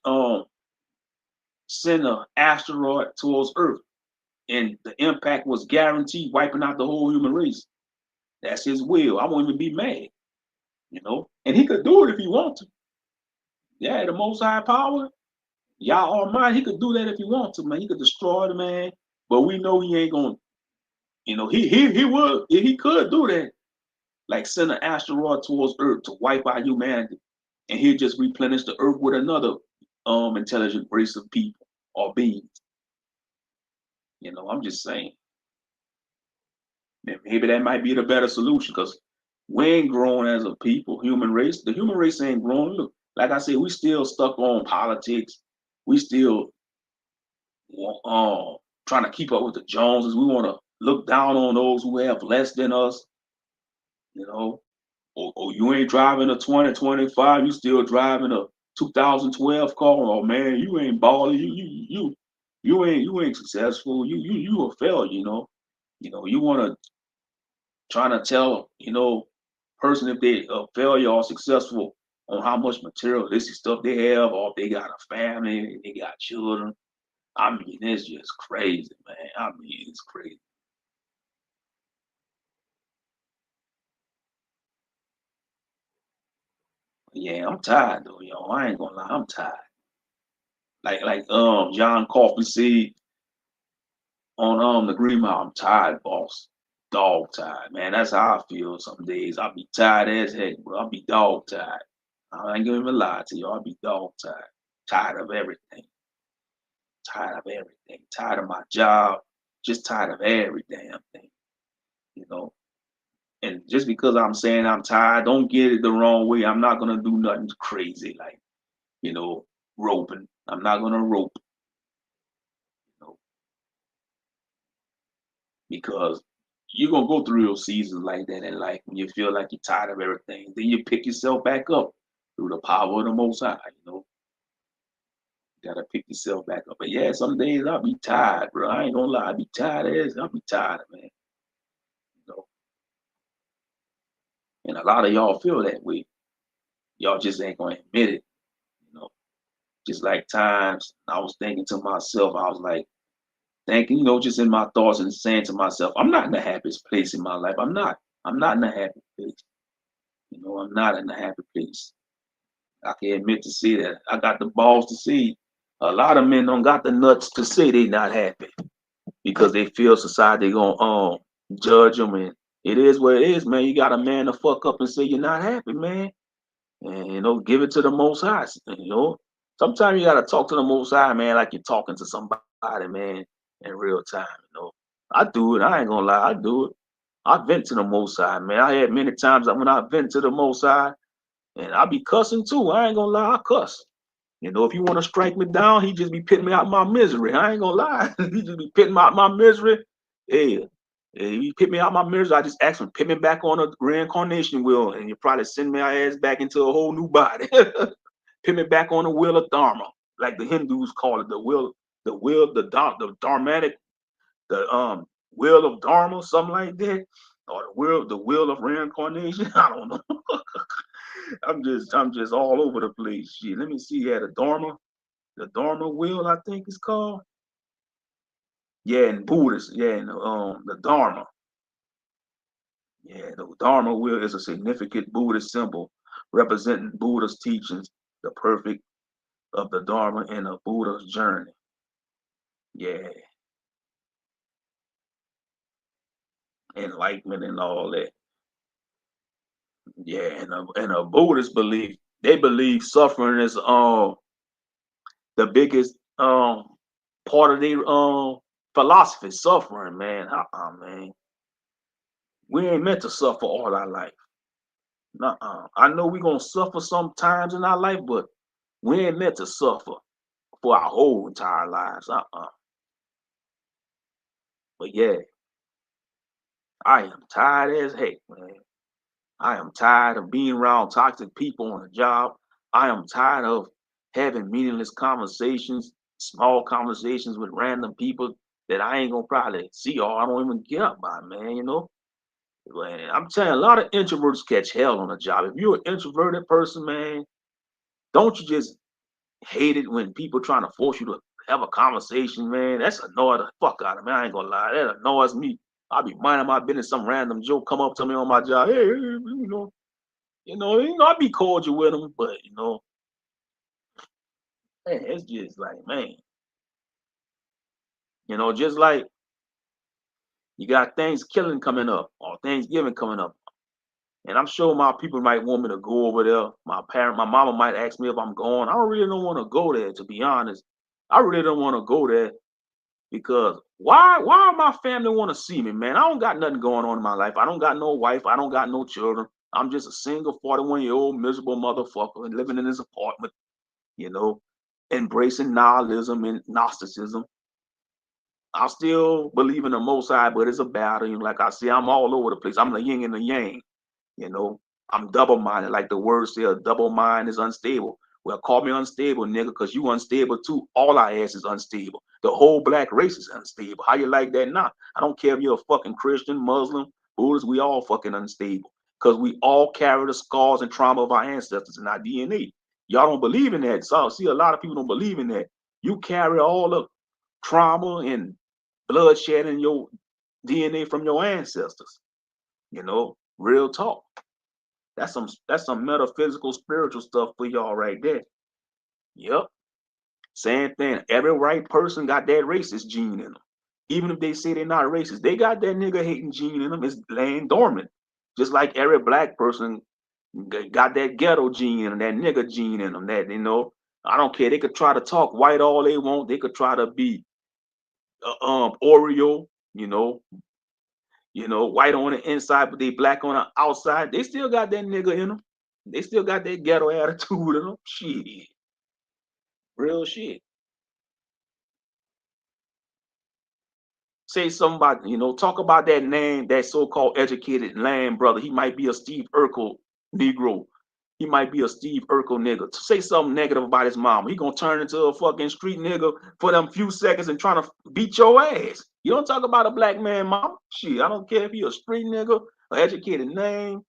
send an asteroid towards Earth, and the impact was guaranteed wiping out the whole human race. That's his will. I won't even be mad, And he could do it if he wanted to. Yeah, the Most High power, Yah Almighty, he could do that if he wanted to, man. He could destroy the man, but we know he ain't gonna. He would, if he could do that, like send an asteroid towards Earth to wipe out humanity, and he'll just replenish the Earth with another intelligent race of people or beings. I'm just saying. Maybe that might be the better solution because we ain't growing as a people, human race. The human race ain't growing. Look, like I said, we still stuck on politics. We still trying to keep up with the Joneses. We want to look down on those who have less than us, Or you ain't driving a 2025, you still driving a 2012 car. Oh man, you ain't balling. You ain't successful. You a failure. You want to trying to tell person if they a failure or successful on how much materialistic stuff they have, or if they got a family, they got children. I mean, it's just crazy, man. I mean, it's crazy. Yeah, I'm tired though, yo. I ain't gonna lie, I'm tired. Like John Coffey said on the Green Mile, I'm tired, boss. Dog tired, man. That's how I feel some days. I'll be tired as heck, bro. I'll be dog tired. I ain't gonna even lie to you. I'll be dog tired. Tired of everything. Tired of everything. Tired of my job. Just tired of every damn thing. You know. And just because I'm saying I'm tired, don't get it the wrong way. I'm not gonna do nothing crazy like, roping. I'm not gonna rope, you know, because you're gonna go through those seasons like that in life when you feel like you're tired of everything. Then you pick yourself back up through the power of the Most High. You gotta pick yourself back up. But yeah, some days I'll be tired, bro. I ain't gonna lie, I'll be tired as I'll be tired, man. You know, and a lot of y'all feel that way. Y'all just ain't gonna admit it, you know. Just like times I was thinking to myself, I was like thinking, just in my thoughts and saying to myself, I'm not in the happiest place in my life. I'm not. I'm not in a happy place. I'm not in a happy place. I can admit to see that. I got the balls to see. A lot of men don't got the nuts to say they not happy because they feel society gonna judge them, and it is what it is, man. You got a man to fuck up and say you're not happy, man, and give it to the Most High. Sometimes you gotta talk to the Most High, man, like you're talking to somebody, man, in real time. I do it. I ain't gonna lie, I do it. I vent to the Most High, man. I had many times when I vent to the Most High, and I be cussing too. I ain't gonna lie, I cuss. If you want to strike me down, he just be pitting me out my misery. I ain't gonna lie. He just be pitting me out my misery. Yeah. He pit me out my misery. I just ask him, pit me back on a reincarnation wheel, and you probably send my ass back into a whole new body. Put me back on the wheel of Dharma, like the Hindus call it, the Dharmatic, the wheel of Dharma, something like that, or the wheel of reincarnation. I don't know. I'm just all over the place. Shit, let me see. Yeah, the Dharma wheel, I think it's called. Yeah, and Buddhist. Yeah, and the Dharma. Yeah, the Dharma wheel is a significant Buddhist symbol representing Buddha's teachings, the perfect of the Dharma and a Buddha's journey. Yeah, enlightenment and all that. Yeah, and a Buddhist belief, they believe suffering is the biggest part of their philosophy. Suffering, man. Man. We ain't meant to suffer all our life. Nuh-uh. I know we're gonna suffer sometimes in our life, but we ain't meant to suffer for our whole entire lives. But yeah, I am tired as heck, man. I am tired of being around toxic people on a job. I am tired of having meaningless conversations, small conversations with random people that I ain't gonna probably see or I don't even care about, man. Man, I'm telling you, a lot of introverts catch hell on a job. If you're an introverted person, man, don't you just hate it when people trying to force you to have a conversation, man? That's annoying the fuck out of me. I ain't gonna lie, that annoys me. I'll be minding my business, some random joke come up to me on my job. Hey, I be cordial with them, but man, it's just like, man, just like you got Thanksgiving coming up or Thanksgiving coming up. And I'm sure my people might want me to go over there. My mama might ask me if I'm going. I really don't want to go there, to be honest. I really don't want to go there because why my family want to see me, man? I don't got nothing going on in my life. I don't got no wife. I don't got no children. I'm just a single 41-year-old miserable motherfucker living in this apartment, you know, embracing nihilism and Gnosticism. I still believe in the Most High, but it's a battle. And like I say, I'm all over the place. I'm the yin and the yang. You know, I'm double-minded. Like the word says, double mind is unstable. Well, call me unstable, nigga, because you unstable too. All our ass is unstable. The whole black race is unstable. How you like that now? I don't care if you're a fucking Christian, Muslim, Buddhist, we all fucking unstable. Because we all carry the scars and trauma of our ancestors in our DNA. Y'all don't believe in that. So see, a lot of people don't believe in that. You carry all the trauma and bloodshed in your DNA from your ancestors. Real talk. That's some metaphysical spiritual stuff for y'all right there. Yep. Same thing. Every white person got that racist gene in them. Even if they say they're not racist, they got that nigga hating gene in them. It's laying dormant. Just like every black person got that ghetto gene in them, that nigga gene in them. I don't care. They could try to talk white all they want. They could try to be Oreo, white on the inside, but they black on the outside. They still got that nigga in them. They still got that ghetto attitude in them. Shit. Real shit. Say something about, talk about that name, that so-called educated land brother. He might be a Steve Urkel Negro. He might be a Steve Urkel nigga. Say something negative about his mama. He gonna turn into a fucking street nigga for them few seconds and trying to beat your ass. You don't talk about a black man mama. Shit, I don't care if he a street nigga, an educated name.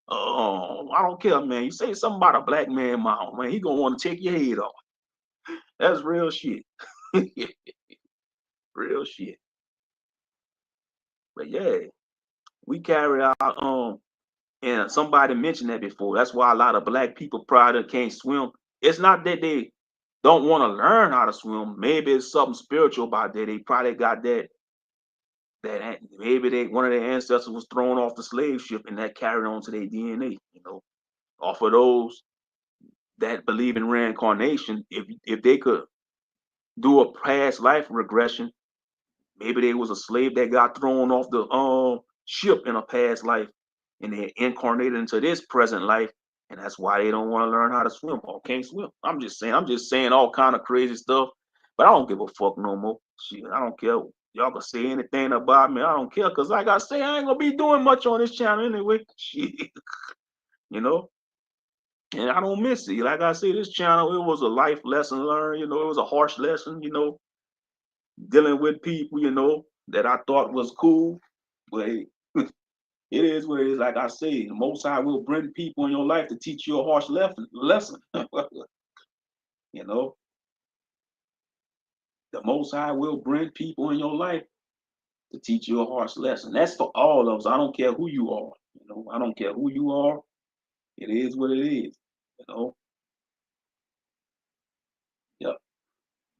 I don't care, man. You say something about a black man mama, man, he gonna want to take your head off. That's real shit. Real shit. But yeah, we carry out and somebody mentioned that before. That's why a lot of black people probably can't swim. It's not that they don't want to learn how to swim. Maybe it's something spiritual about that. They probably got that maybe one of their ancestors was thrown off the slave ship and that carried on to their DNA, off of those that believe in reincarnation. If they could do a past life regression, maybe they was a slave that got thrown off the ship in a past life and they incarnated into this present life, and that's why they don't want to learn how to swim or can't swim. I'm just saying all kind of crazy stuff, but I don't give a fuck no more. Shit, I don't care. Y'all can say anything about me. I don't care, cause like I say, I ain't gonna be doing much on this channel anyway. Shit, you know. And I don't miss it. Like I say, this channel, it was a life lesson learned. It was a harsh lesson. Dealing with people, that I thought was cool, but it is what it is. Like I say, the Most High will bring people in your life to teach you a harsh lesson. you know, the Most High will bring people in your life to teach you a harsh lesson. That's for all of us. I don't care who you are. I don't care who you are. It is what it is. You know. Yep.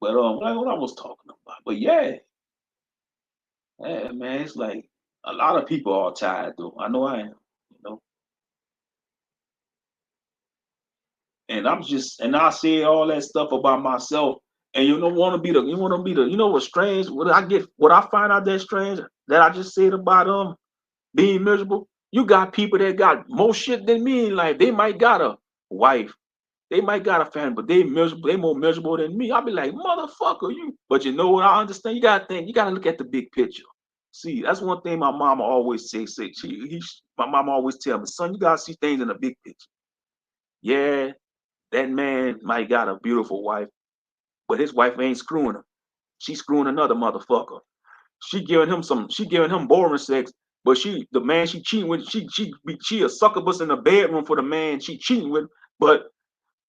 But like what I was talking about. But yeah, man, it's like a lot of people are tired though. I know I am. You know. And I say all that stuff about myself, and you don't want to be what's strange, what I find out that strange that I just said about being miserable. You got people that got more shit than me in life. They might got a wife, they might got a family, but they more miserable than me. I'll be like, motherfucker, you. But you know what? I understand. You gotta think, you gotta look at the big picture. See, that's one thing my mama always say my mama always tell me, son, you gotta see things in the big picture. Yeah, that man might got a beautiful wife, but his wife ain't screwing him. She's screwing another motherfucker. She giving him boring sex, but the man she cheating with, she a succubus in the bedroom for the man she cheating with, but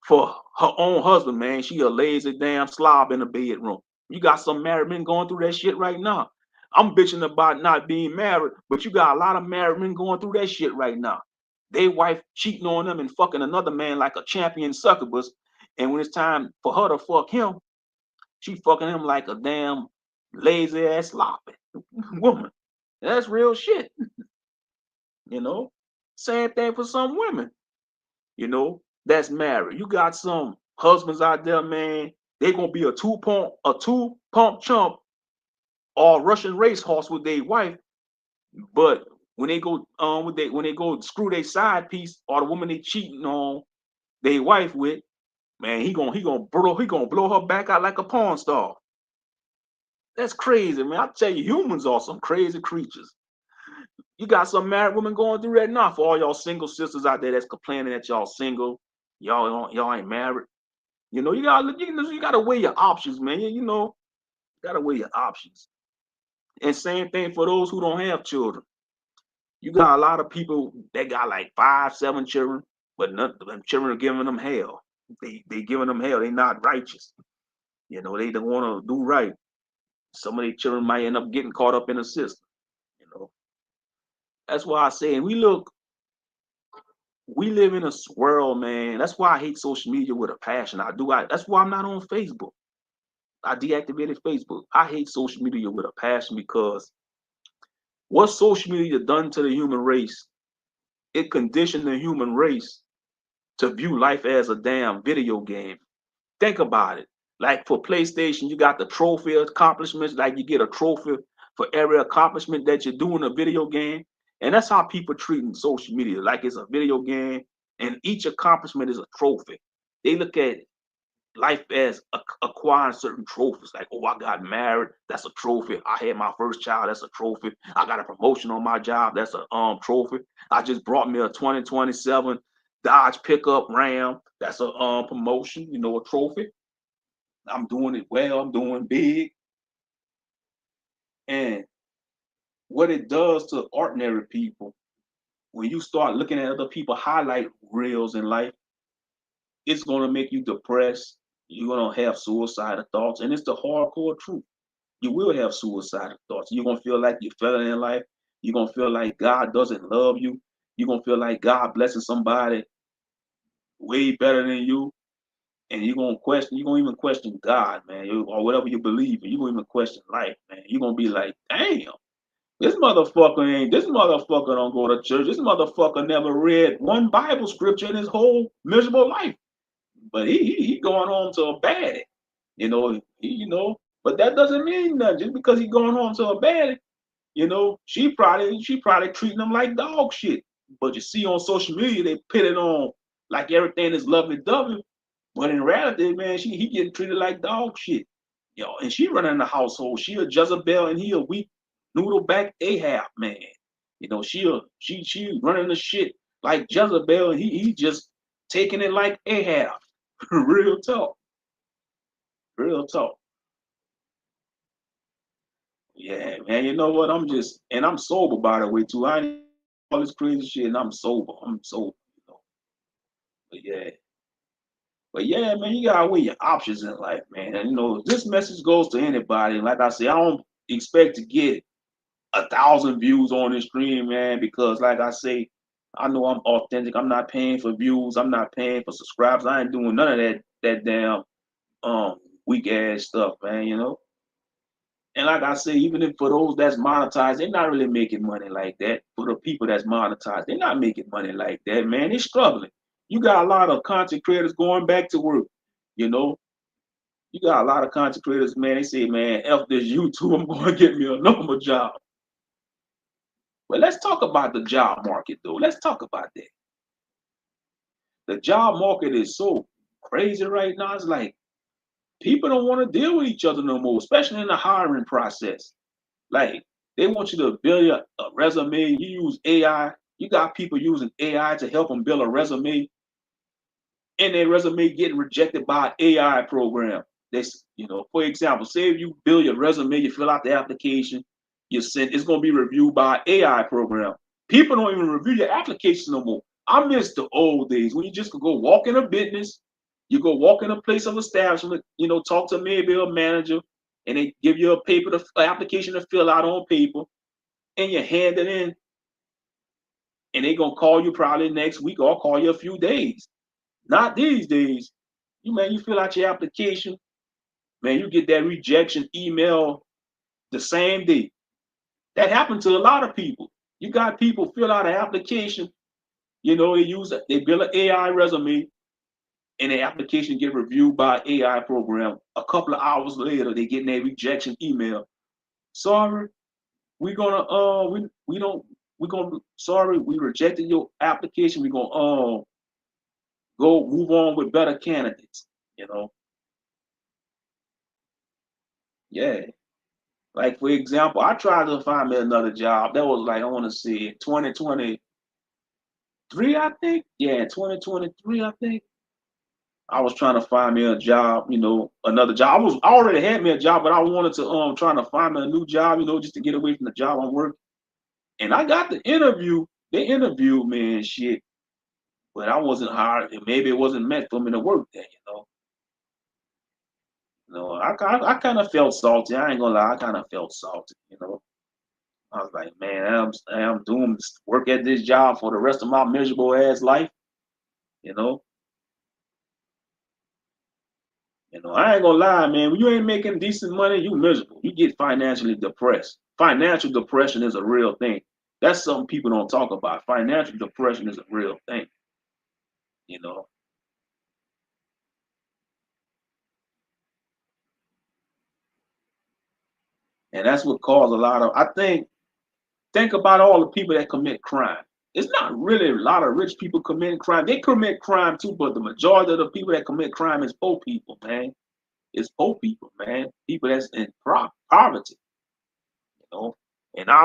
for her own husband, man, she a lazy damn slob in the bedroom. You got some married men going through that shit right now. I'm bitching about not being married, but you got a lot of married men going through that shit right now. They wife cheating on them and fucking another man like a champion succubus, and when it's time for her to fuck him, she fucking him like a damn lazy ass sloppy woman. That's real shit, you know. Same thing for some women, that's married. You got some husbands out there, man. They gonna be a two pump chump or Russian racehorse with their wife, but when they go when they go screw their side piece or the woman they cheating on their wife with, man, he gonna blow her back out like a porn star. That's crazy, man. I tell you, humans are some crazy creatures. You got some married women going through that now. For all y'all single sisters out there that's complaining that y'all single, y'all ain't married. You gotta weigh your options, man. You gotta weigh your options. And same thing for those who don't have children. You got a lot of people that got like 5, 7 children, but none of them children are giving them hell. They giving them hell. They not righteous. They don't want to do right. Some of these children might end up getting caught up in the system. You know, that's why I say, and we live in a world, man. That's why I hate social media with a passion. That's why I'm not on Facebook. I deactivated Facebook. I hate social media with a passion because what social media done to the human race, it conditioned the human race to view life as a damn video game. Think about it. Like for PlayStation, you got the trophy accomplishments, like you get a trophy for every accomplishment that you do in a video game. And that's how people treating social media, like it's a video game, and each accomplishment is a trophy. They look at life as acquiring certain trophies. Like, oh, I got married, that's a trophy. I had my first child, that's a trophy. I got a promotion on my job, that's a trophy. I just brought me a 2027 Dodge pickup Ram, that's a promotion, a trophy. I'm doing it well, I'm doing big. And what it does to ordinary people, when you start looking at other people highlight reels in life, it's going to make you depressed. You're going to have suicidal thoughts. And it's the hardcore truth. You will have suicidal thoughts. You're going to feel like you're failing in life. You're going to feel like God doesn't love you. You're going to feel like God blessing somebody way better than you. And you're going to even question God, man, or whatever you believe in. You're going to even question life, man. You're going to be like, damn, this motherfucker don't go to church. This motherfucker never read one Bible scripture in his whole miserable life. But he going home to a baddie, But that doesn't mean nothing. Just because he going home to a baddie, she probably treating him like dog shit. But you see on social media, they put it on like everything is lovely dovey. But in reality, man, he getting treated like dog shit. And she running the household. She a Jezebel and he a weak noodle back Ahab, man. She running the shit like Jezebel and he just taking it like Ahab. Real talk. Real talk. Yeah, man. You know what? I'm sober by the way too. I ain't all this crazy shit and I'm sober. But yeah. But yeah, man, you gotta weigh your options in life, man. And this message goes to anybody. Like I say, I don't expect to get 1,000 views on this stream, man, because like I say, I know I'm authentic. I'm not paying for views. I'm not paying for subscribers. I ain't doing none of that damn weak ass stuff, man. And like I say, even if for those that's monetized, they're not really making money like that. For the people that's monetized, they're not making money like that, man. They're struggling. You got a lot of content creators going back to work, you know. You got a lot of content creators, man. They say, man, F this YouTube, I'm going to get me a normal job. But let's talk about the job market, though. Let's talk about that. The job market is so crazy right now. It's like people don't want to deal with each other no more, especially in the hiring process. Like They want you to build a resume. You use AI. You got people using AI to help them build a resume, and their resume getting rejected by an AI program. This, for example, say if you build your resume, you fill out the application, you send, it's going to be reviewed by an AI program. People don't even review your application no more. I miss the old days when you just could go walk in a business, you go walk in a place of establishment, talk to maybe a manager, and they give you a paper, application to fill out on paper, and you hand it in, and they're going to call you probably next week or call you a few days. Not these days. You fill out your application, man, you get that rejection email the same day. That happened to a lot of people. You got people fill out an application, they build an AI resume, and the application get reviewed by AI program. A couple of hours later, they get their rejection email. Sorry, we're gonna sorry, we rejected your application. We're gonna go move on with better candidates, Yeah. Like for example, I tried to find me another job. That was like, I want to see 2023, I think. Yeah, 2023, I think. I was trying to find me a job, another job. I already had me a job, but I wanted to trying to find me a new job, just to get away from the job I'm working. And I got the interview. They interviewed me and shit, but I wasn't hired. And maybe it wasn't meant for me to work there. I kind of felt salty. I ain't gonna lie, I kind of felt salty. I was like, man, I'm doomed to work at this job for the rest of my miserable ass life. You know, I ain't gonna lie, man. When you ain't making decent money, you miserable. You get financially depressed. Financial depression is a real thing. That's something people don't talk about. Financial depression is a real thing. You know, and that's what caused a lot of. Think about all the people that commit crime. It's not really a lot of rich people committing crime. They commit crime too, but the majority of the people that commit crime is poor people, man. It's poor people, man. People that's in poverty, you know. And I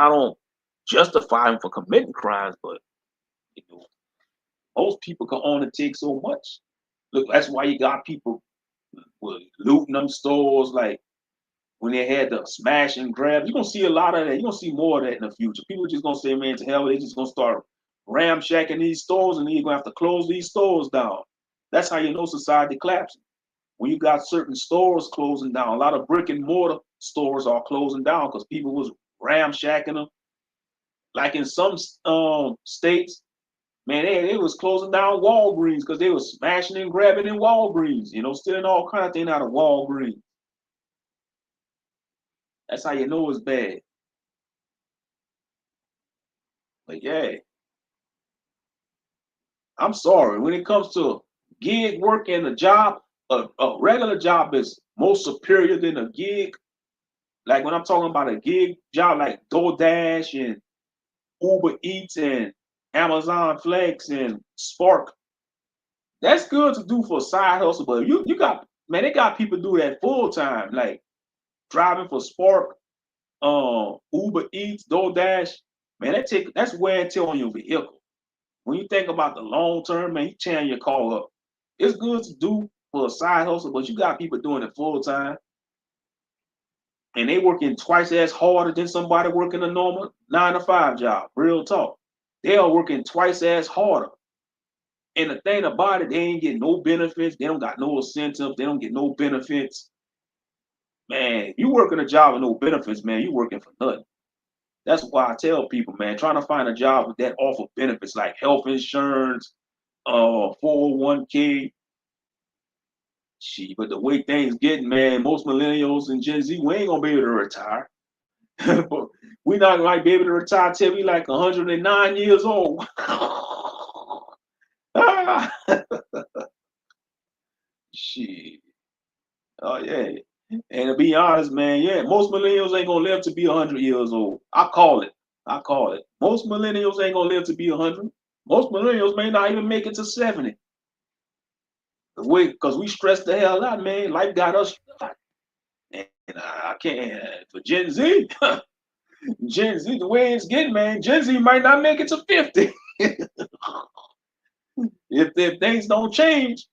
don't justify them for committing crimes, but you know, most people can only take so much. Look, that's why you got people looting them stores, like when they had the smash and grab. You're gonna see a lot of that. You're gonna see more of that in the future. People just gonna say, man, to hell, they just gonna start ramshacking these stores, and then you're gonna have to close these stores down. That's how you know society collapsing. When you got certain stores closing down, a lot of brick and mortar stores are closing down because people was ramshacking them. Like in some states, man, they was closing down Walgreens because they was smashing and grabbing in Walgreens, stealing all kind of things out of Walgreens. That's how you know it's bad. But yeah, I'm sorry. When it comes to gig work and a job, a regular job is more superior than a gig. Like when I'm talking about a gig job like DoorDash and Uber Eats and Amazon Flex and Spark, that's good to do for a side hustle. But you got, man, they got people do that full time, like driving for Spark, Uber Eats, DoorDash. Man, that's wear and tear on your vehicle. When you think about the long term, man, you tearing your car up. It's good to do for a side hustle, but you got people doing it full time, and they working twice as harder than somebody working a normal 9 to 5 job. Real talk. They are working twice as harder. And the thing about it, they ain't getting no benefits. They don't got no incentives. They don't get no benefits. Man, you working a job with no benefits, man, you working for nothing. That's why I tell people, man, trying to find a job that offer benefits like health insurance, 401k. Shit, but the way things getting, man, most millennials and Gen Z, we ain't gonna be able to retire. We're not gonna be able to retire till we like 109 years old. Shit. Oh yeah. And to be honest, man, yeah, most millennials ain't gonna live to be 100 years old. I call it. I call it. Most millennials ain't gonna live to be 100. Most millennials may not even make it to 70. Because we stressed the hell out, man. Life got us. And I can't. For Gen Z, Gen Z, the way it's getting, man, Gen Z might not make it to 50 if things don't change.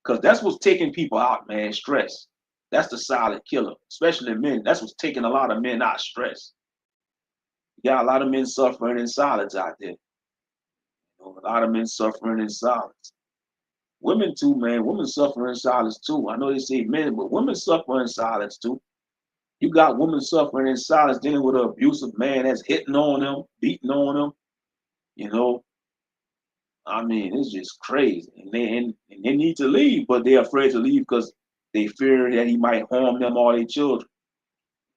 Because that's what's taking people out, man. Stress. That's the silent killer, especially men. That's what's taking a lot of men out. Stress. You got a lot of men suffering in silence out there. A lot of men suffering in silence. Women too, man. Women suffer in silence too. I know they say men, but women suffer in silence too. You got women suffering in silence, dealing with an abusive man that's hitting on them, beating on them. You know, I mean, it's just crazy. And they need to leave, but they're afraid to leave because they fear that he might harm them or their children.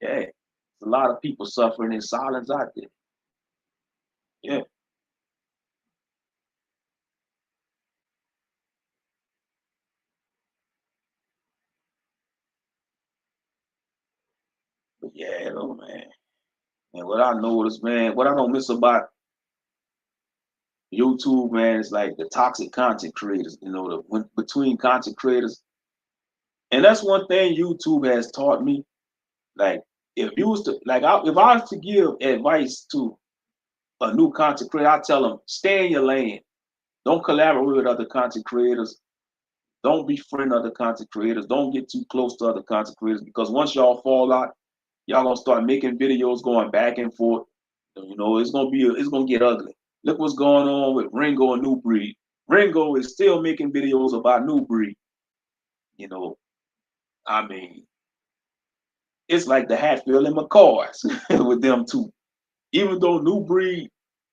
Yeah, a lot of people suffering in silence out there. Yeah, but yeah, though, man. And what I noticed, man, what I don't miss about YouTube, man, is like the toxic content creators. Between content creators, and that's one thing YouTube has taught me. Like, if you was to like, if I was to give advice to a new content creator, I tell them stay in your lane. Don't collaborate with other content creators. Don't befriend other content creators. Don't get too close to other content creators because once y'all fall out, y'all gonna start making videos going back and forth. It's gonna get ugly. Look what's going on with Ringo and New Breed. Ringo is still making videos about New Breed. You know, I mean, it's like the Hatfield and McCoys with them too. Even though New Breed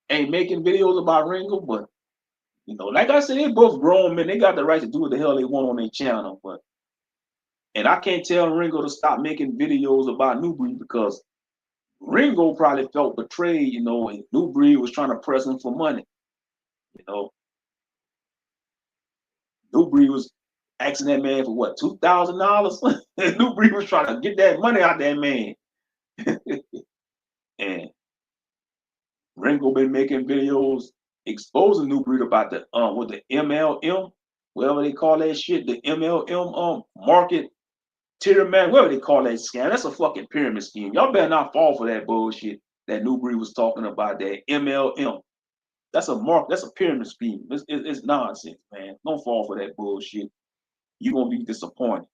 ain't making videos about Ringo, but like I said, they both grown men. They got the right to do what the hell they want on their channel. And I can't tell Ringo to stop making videos about New Breed because Ringo probably felt betrayed, and New Breed was trying to press him for money. You know, New Breed was asking that man for what, $2,000? New Breed was trying to get that money out that man. And Ringo been making videos exposing New Breed about the with the MLM, whatever they call that shit, the MLM market tier man, whatever they call that scam. That's a fucking pyramid scheme. Y'all better not fall for that bullshit that New Breed was talking about, that MLM. That's a pyramid scheme. It's nonsense, man. Don't fall for that bullshit. You're gonna be disappointed.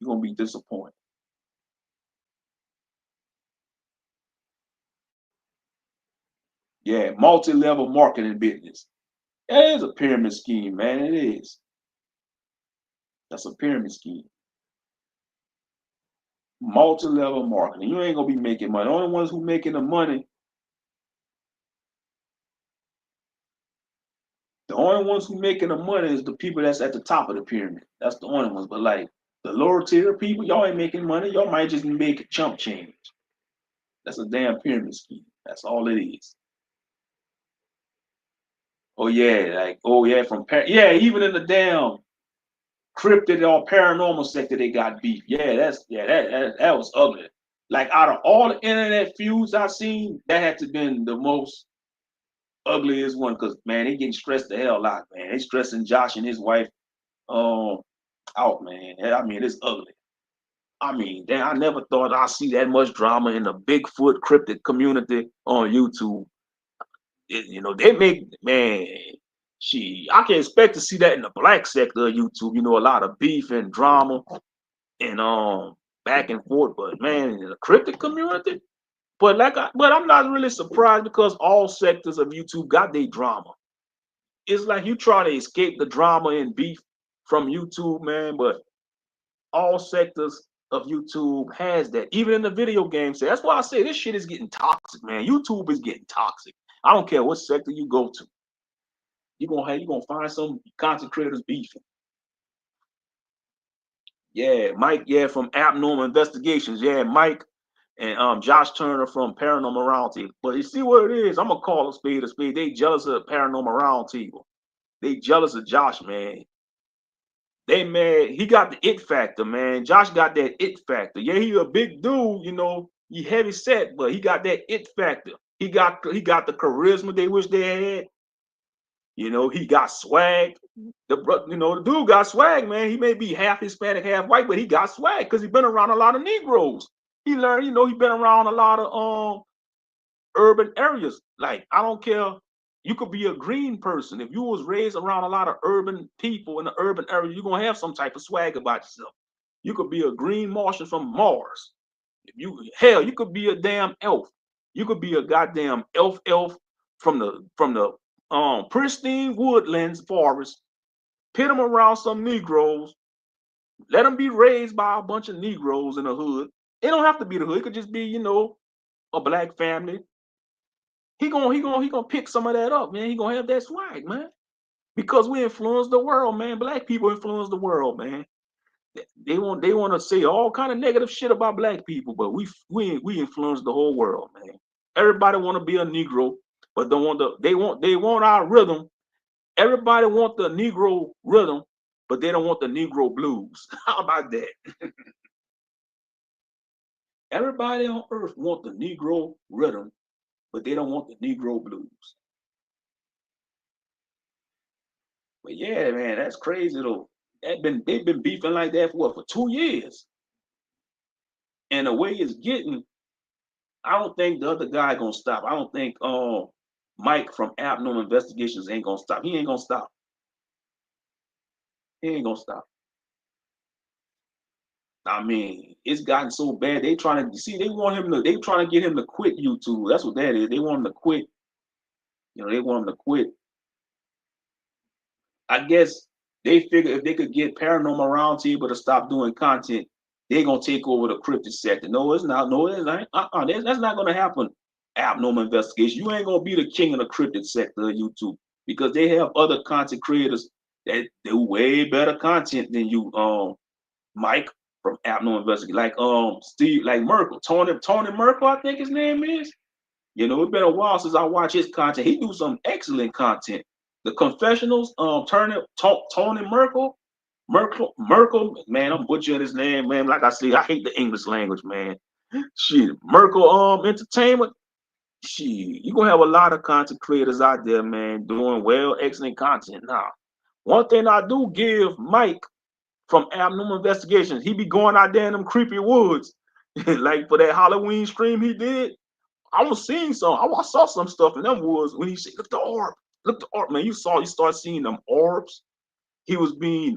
You're gonna be disappointed. Yeah, multi-level marketing business. That is a pyramid scheme, man. It is. That's a pyramid scheme. Multi-level marketing. You ain't gonna be making money. The only ones who making the money is the people that's at the top of the pyramid. That's the only ones. But like the lower tier people, y'all ain't making money. Y'all might just make a chump change. That's a damn pyramid scheme. That's all it is. Oh yeah, like yeah, even in the damn cryptid or paranormal sector, they got beef. Yeah, that was ugly. Like out of all the internet feuds I've seen, that had to been the most ugliest one because man, they getting stressed the hell out, man. They stressing Josh and his wife um out, man. I mean, it's ugly. I mean, damn, I never thought I'd see that much drama in the Bigfoot cryptid community on YouTube. They make, man, I can expect to see that in the black sector of YouTube. A lot of beef and drama and back and forth. But man, in the cryptid community, but I'm not really surprised because all sectors of YouTube got their drama. It's like you try to escape the drama and beef from YouTube, man, but all sectors of YouTube has that. Even in the video game set. That's why I say this shit is getting toxic, man. YouTube is getting toxic. I don't care what sector you go to. You're gonna find some content creators beefing. Yeah, Mike, yeah, from Abnormal Investigations. Yeah, Mike and Josh Turner from Paranormal Roundtable. But you see what it is? I'm gonna call a spade a spade. They jealous of Paranormal Roundtable. They jealous of Josh, man. They mad. He got the it factor, man. Josh got that it factor. Yeah, he a big dude, he heavy set, but he got that it factor. He got the charisma they wish they had. He got swag. The dude got swag, man. He may be half Hispanic, half white, but he got swag because he been around a lot of Negroes. He learned, he been around a lot of urban areas. Like, I don't care. You could be a green person. If you was raised around a lot of urban people in the urban area, you're gonna have some type of swag about yourself. You could be a green Martian from Mars. If you hell, you could be a damn elf. You could be a goddamn elf from the pristine woodlands forest. Pit them around some Negroes. Let them be raised by a bunch of Negroes in the hood. It don't have to be the hood. It could just be, a black family. He gonna pick some of that up, man. He gonna have that swag, man. Because we influence the world, man. Black people influence the world, man. They want to say all kind of negative shit about black people, but we influence the whole world, man. Everybody want to be a Negro, but don't want they want our rhythm. Everybody want the Negro rhythm, but they don't want the Negro blues. How about that? Everybody on earth want the Negro rhythm, but they don't want the Negro blues. But yeah, man, that's crazy though. They've been beefing like that for what, for 2 years. And the way it's getting, I don't think the other guy gonna stop. I don't think Mike from Abnormal Investigations ain't gonna stop. He ain't gonna stop. He ain't gonna stop. I mean, it's gotten so bad. They trying to see. They trying to get him to quit YouTube. That's what that is. They want him to quit. They want him to quit. I guess they figure if they could get Paranormal Roundtable to stop doing content, they're gonna take over the cryptid sector. No, it's not. No, it's not. That's not gonna happen. Abnormal Investigation. You ain't gonna be the king of the cryptid sector of YouTube because they have other content creators that do way better content than you, Mike from Abnormal Investigation, like Steve, like Merkel, Tony Merkel, I think his name is. It's been a while since I watched his content. He do some excellent content. The Confessionals, Tony Merkel, man, I'm butchering his name, man. Like I said, I hate the English language, man. Shit, Merkel, Entertainment. Shit, you gonna have a lot of content creators out there, man, doing well, excellent content. Now, one thing I do give Mike from Abnormal Investigations, he be going out there in them creepy woods, like for that Halloween stream he did. I was seeing some. I saw some stuff in them woods when he said, "Look the orb, look the orb, man." You start seeing them orbs. He was being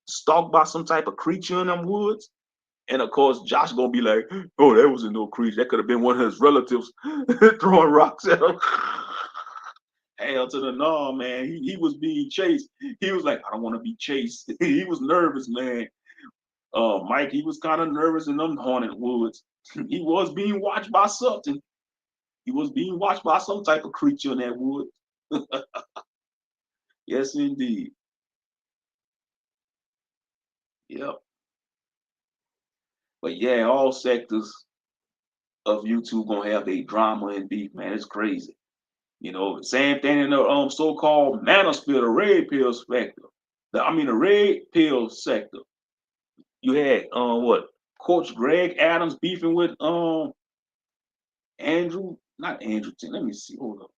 stalked by some type of creature in them woods, and of course, Josh gonna be like, "Oh, that wasn't no creature. That could have been one of his relatives throwing rocks at him." Hell to the no, man. He was being chased. He was like, "I don't want to be chased." He was nervous, man. Mike, he was kind of nervous in them haunted woods. He was being watched by something. He was being watched by some type of creature in that wood. Yes, indeed. Yep. But yeah, all sectors of YouTube gonna have a drama and beef, man. It's crazy. Same thing in the so-called manosphere, the red pill sector. The red pill sector. You had what? Coach Greg Adams beefing with Andrew, not Andrew. Let me see. Hold up.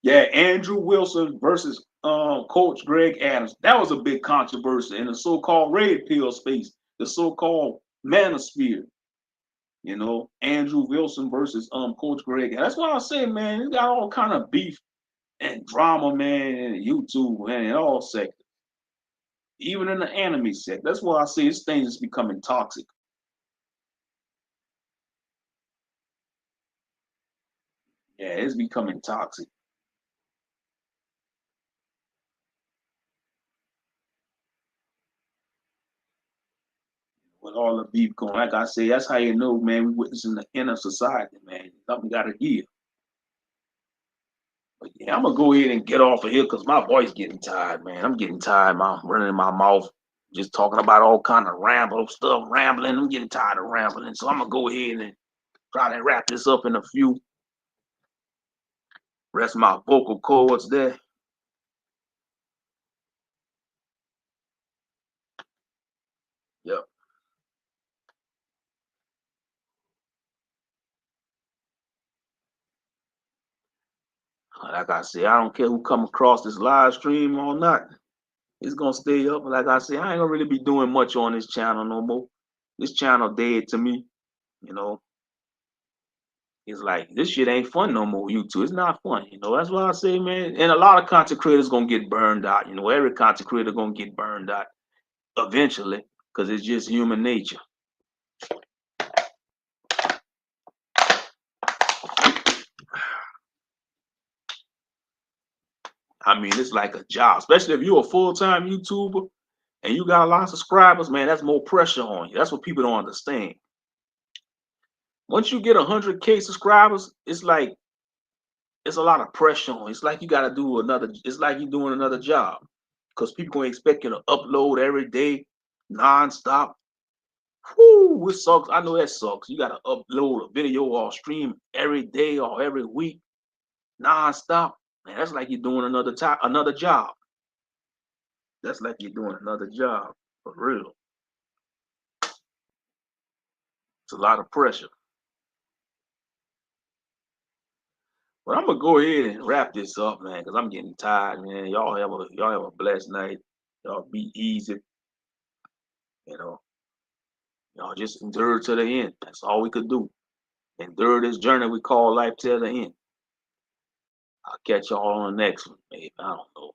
Yeah, Andrew Wilson versus Coach Greg Adams. That was a big controversy in the so-called red pill space, the so-called manosphere. Andrew Wilson versus Coach Greg. That's why I say, man, you got all kind of beef and drama, man, and YouTube, man, in all sectors, even in the anime sector. That's why I say this thing is becoming toxic. Yeah, it's becoming toxic. With all the beef going, like I say, that's how you know, man, we witnessing the end of society, man. Something got to give. But yeah, I'm gonna go ahead and get off of here because my voice getting tired, man. I'm getting tired. I'm running in my mouth, just talking about all kind of rambling. I'm getting tired of rambling, so I'm gonna go ahead and try to wrap this up in a few. Rest my vocal cords there. Like I said, I don't care who come across this live stream or not. It's gonna stay up. Like I said, I ain't gonna really be doing much on this channel no more. This channel dead to me. You know, it's like this shit ain't fun no more. YouTube, it's not fun. You know, that's what I say, man. And a lot of content creators gonna get burned out. You know, every content creator gonna get burned out eventually, because it's just human nature. I mean, it's like a job, especially if you're a full-time YouTuber and you got a lot of subscribers, man, that's more pressure on you. That's what people don't understand. Once you get 100K subscribers, it's like it's a lot of pressure on you. It's like you got to do another, it's like you're doing another job, because people gonna expect you to upload every day, non-stop. Whoo, it sucks. I know that sucks. You got to upload a video or stream every day or every week, non-stop. Man, that's like you're doing another job. That's like you're doing another job, for real. It's a lot of pressure. But I'm gonna go ahead and wrap this up, man, because I'm getting tired, man. Y'all have a blessed night. Y'all be easy. You know, y'all just endure to the end. That's all we could do. Endure this journey we call life till the end. I'll catch y'all on the next one, maybe. I don't know.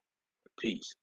Peace.